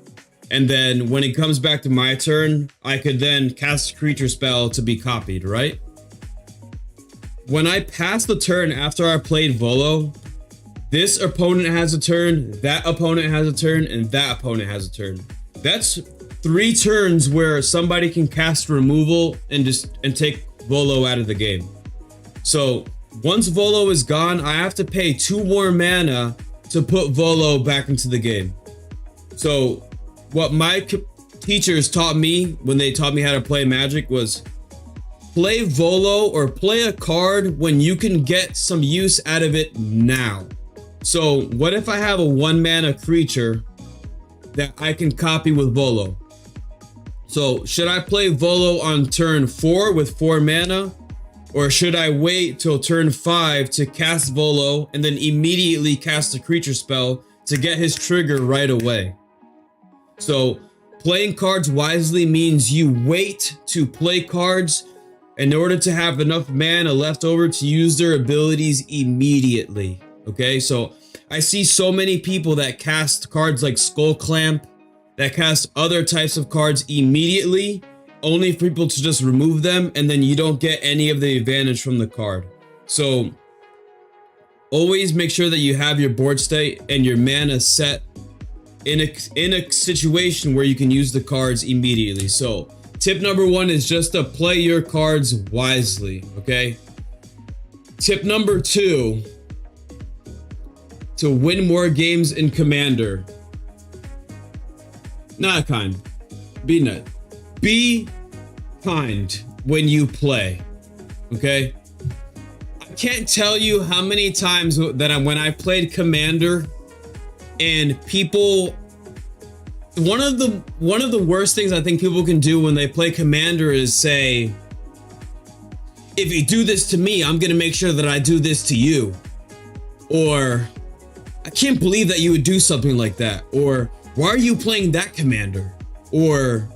and then when it comes back to my turn, I could then cast a creature spell to be copied, right? When I pass the turn after I played Volo, this opponent has a turn, that opponent has a turn, and that opponent has a turn. That's 3 turns where somebody can cast removal and take Volo out of the game. So once Volo is gone, I have to pay 2 more mana to put Volo back into the game. So what my teachers taught me when they taught me how to play Magic was play Volo or play a card when you can get some use out of it now. So what if I have a 1 mana creature that I can copy with Volo? So should I play Volo on turn 4 with 4 mana? Or should I wait till turn 5 to cast Volo and then immediately cast a creature spell to get his trigger right away? So playing cards wisely means you wait to play cards in order to have enough mana left over to use their abilities immediately. Okay, so I see so many people that cast cards like Skull Clamp, that cast other types of cards immediately, only for people to just remove them, and then you don't get any of the advantage from the card. So always make sure that you have your board state and your mana set in a situation where you can use the cards immediately. So tip number 1 is just to play your cards wisely, okay? Tip number 2, to win more games in Commander. Not kind. Be kind when you play, okay? I can't tell you how many times that when I played Commander and people, one of the worst things I think people can do when they play Commander is say, if you do this to me, I'm gonna make sure that I do this to you. Or, I can't believe that you would do something like that. Or, why are you playing that commander? Or,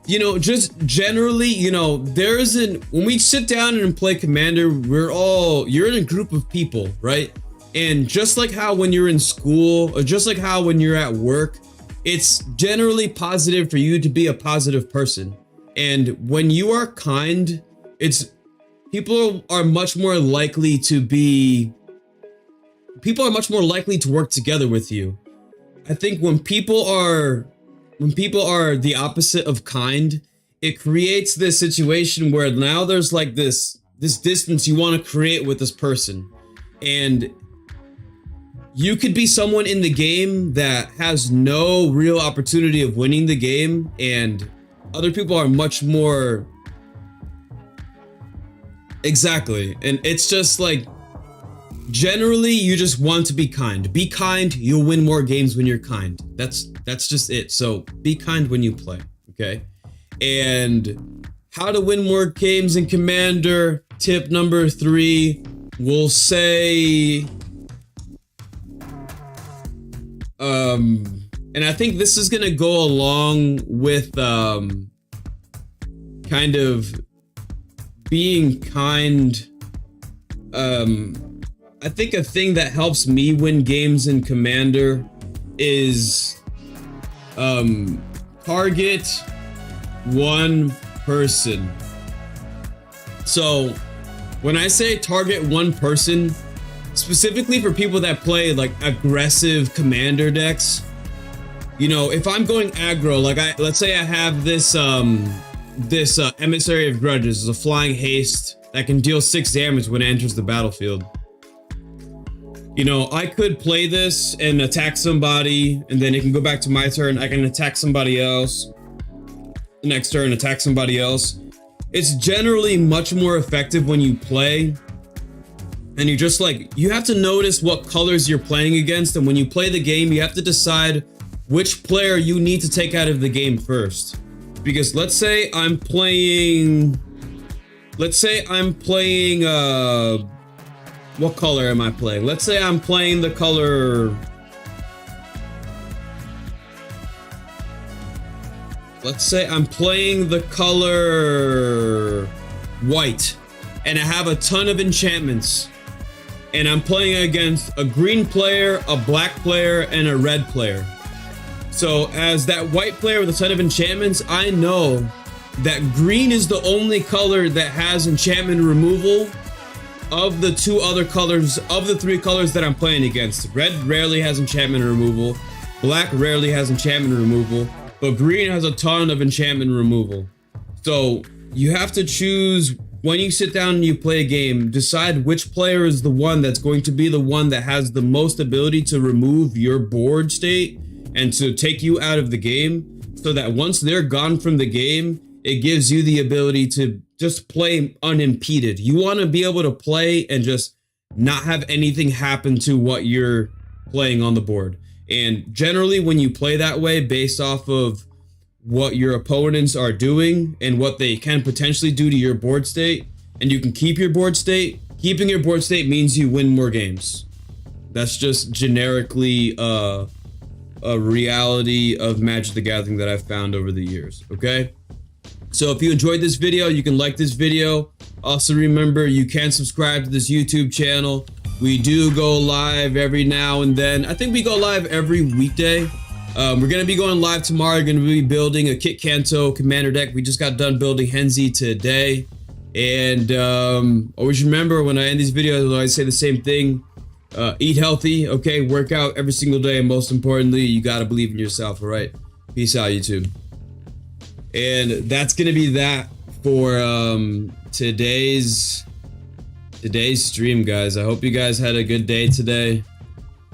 you know, just generally, you know, when we sit down and play Commander, you're in a group of people, right? And just like how when you're in school, or just like how when you're at work, it's generally positive for you to be a positive person. And when you are kind, people are much more likely to work together with you. I think when people are the opposite of kind, it creates this situation where now there's like this distance you want to create with this person. And you could be someone in the game that has no real opportunity of winning the game, and other people are much more. Exactly. And it's just like, generally you just want to be kind. Be kind, you'll win more games when you're kind. That's just it. So be kind when you play, okay? And how to win more games in Commander, tip number 3, we'll say, and I think this is gonna go along with kind of being kind. I think a thing that helps me win games in Commander is target one person. So when I say target one person, specifically for people that play like aggressive Commander decks, you know, if I'm going aggro, like let's say I have this Emissary of Grudges, a flying haste that can deal 6 damage when it enters the battlefield. You know, I could play this and attack somebody, and then it can go back to my turn. I can attack somebody else. Next turn, attack somebody else. It's generally much more effective when you play, and you just like, you have to notice what colors you're playing against, and when you play the game, you have to decide which player you need to take out of the game first. Because let's say I'm playing, what color am I playing? Let's say I'm playing the color, white, and I have a ton of enchantments, and I'm playing against a green player, a black player, and a red player. So as that white player with a ton of enchantments, I know that green is the only color that has enchantment removal of the 2 other colors, of the 3 colors that I'm playing against. Red rarely has enchantment removal, black rarely has enchantment removal, but green has a ton of enchantment removal. So you have to choose, when you sit down and you play a game, decide which player is the one that's going to be the one that has the most ability to remove your board state and to take you out of the game, so that once they're gone from the game, it gives you the ability to just play unimpeded. You want to be able to play and just not have anything happen to what you're playing on the board. And generally when you play that way, based off of what your opponents are doing and what they can potentially do to your board state, and you can keep your board state, keeping your board state means you win more games. That's just generically reality of Magic the Gathering that I've found over the years, okay? So if you enjoyed this video, you can like this video. Also remember, you can subscribe to this YouTube channel. We do go live every now and then. I think we go live every weekday. We're gonna be going live tomorrow. We're gonna be building a Kit Kanto commander deck. We just got done building Henzie today. And always remember, when I end these videos, I always say the same thing. Eat healthy, okay? Work out every single day, and most importantly, you gotta believe in yourself, all right? Peace out, YouTube. And that's gonna be that for today's stream, guys. I hope you guys had a good day today.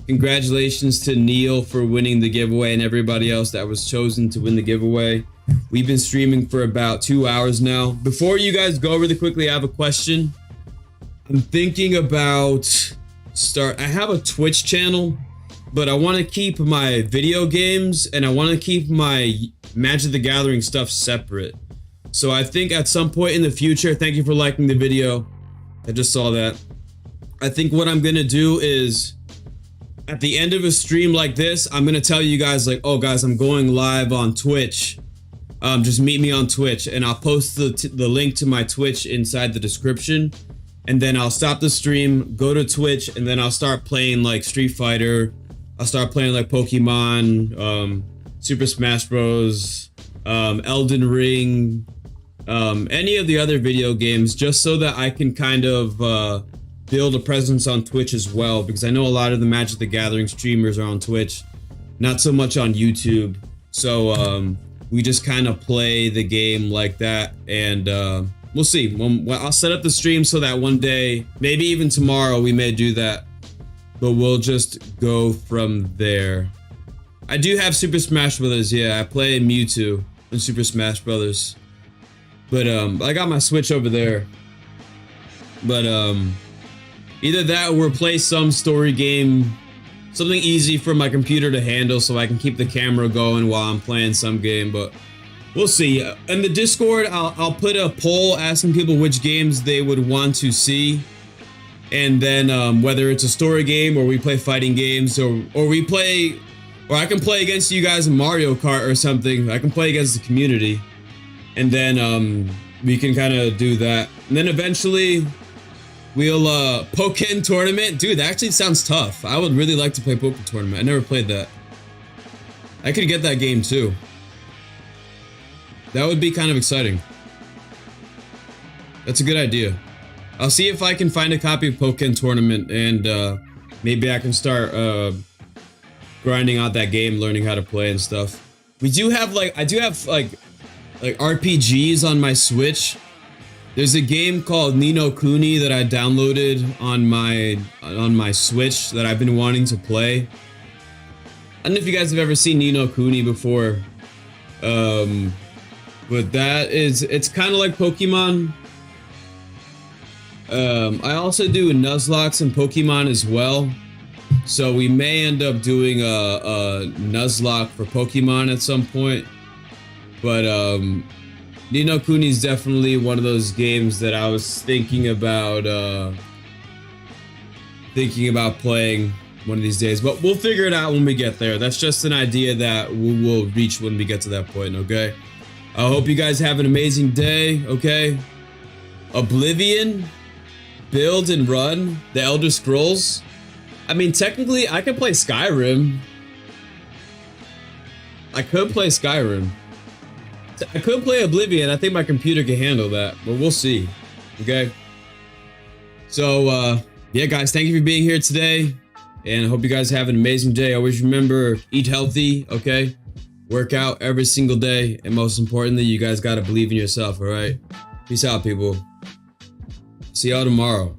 Congratulations to Neil for winning the giveaway and everybody else that was chosen to win the giveaway. We've been streaming for about 2 hours now. Before you guys go really quickly, I have a question. I'm thinking about I have a Twitch channel, but I want to keep my video games and I want to keep my Magic the Gathering stuff separate. So I think at some point in the future, thank you for liking the video. I just saw that. I think what I'm gonna do is, at the end of a stream like this, I'm gonna tell you guys like, oh guys, I'm going live on Twitch. Just meet me on Twitch, and I'll post the link to my Twitch inside the description. And then I'll stop the stream, go to Twitch, and then I'll start playing like Street Fighter. I'll start playing like Pokemon, Super Smash Bros, Elden Ring, any of the other video games, just so that I can kind of build a presence on Twitch as well, because I know a lot of the Magic the Gathering streamers are on Twitch, not so much on YouTube. So we just kind of play the game like that, and we'll see. I'll set up the stream so that one day, maybe even tomorrow, we may do that, but we'll just go from there. I do have Super Smash Brothers. Yeah, I play Mewtwo in Super Smash Brothers, but I got my Switch over there. But either that or we'll play some story game, something easy for my computer to handle so I can keep the camera going while I'm playing some game, but we'll see. In the Discord, I'll put a poll asking people which games they would want to see. And then whether it's a story game or we play fighting games or I can play against you guys in Mario Kart or something. I can play against the community. And then we can kind of do that. And then eventually we'll Pokken Tournament. Dude, that actually sounds tough. I would really like to play Pokken Tournament. I never played that. I could get that game too. That would be kind of exciting. That's a good idea. I'll see if I can find a copy of Pokken Tournament, and maybe I can start grinding out that game, learning how to play and stuff. We do have I do have like RPGs on my Switch. There's a game called Ni no Kuni that I downloaded on my Switch that I've been wanting to play. I don't know if you guys have ever seen Ni no Kuni before. But it's kind of like Pokemon. I also do Nuzlocke and Pokemon as well. So we may end up doing a Nuzlocke for Pokemon at some point. But Ni no Kuni is definitely one of those games that I was thinking about playing one of these days. But we'll figure it out when we get there. That's just an idea that we will reach when we get to that point, okay? I hope you guys have an amazing day, okay? Oblivion, build and run, the Elder Scrolls. I mean, technically, I could play Skyrim. I could play Skyrim. I could play Oblivion. I think my computer can handle that, but we'll see, okay? So, yeah, guys, thank you for being here today, and I hope you guys have an amazing day. Always remember, eat healthy, okay? Work out every single day, and most importantly, you guys gotta believe in yourself, all right? Peace out, people. See y'all tomorrow.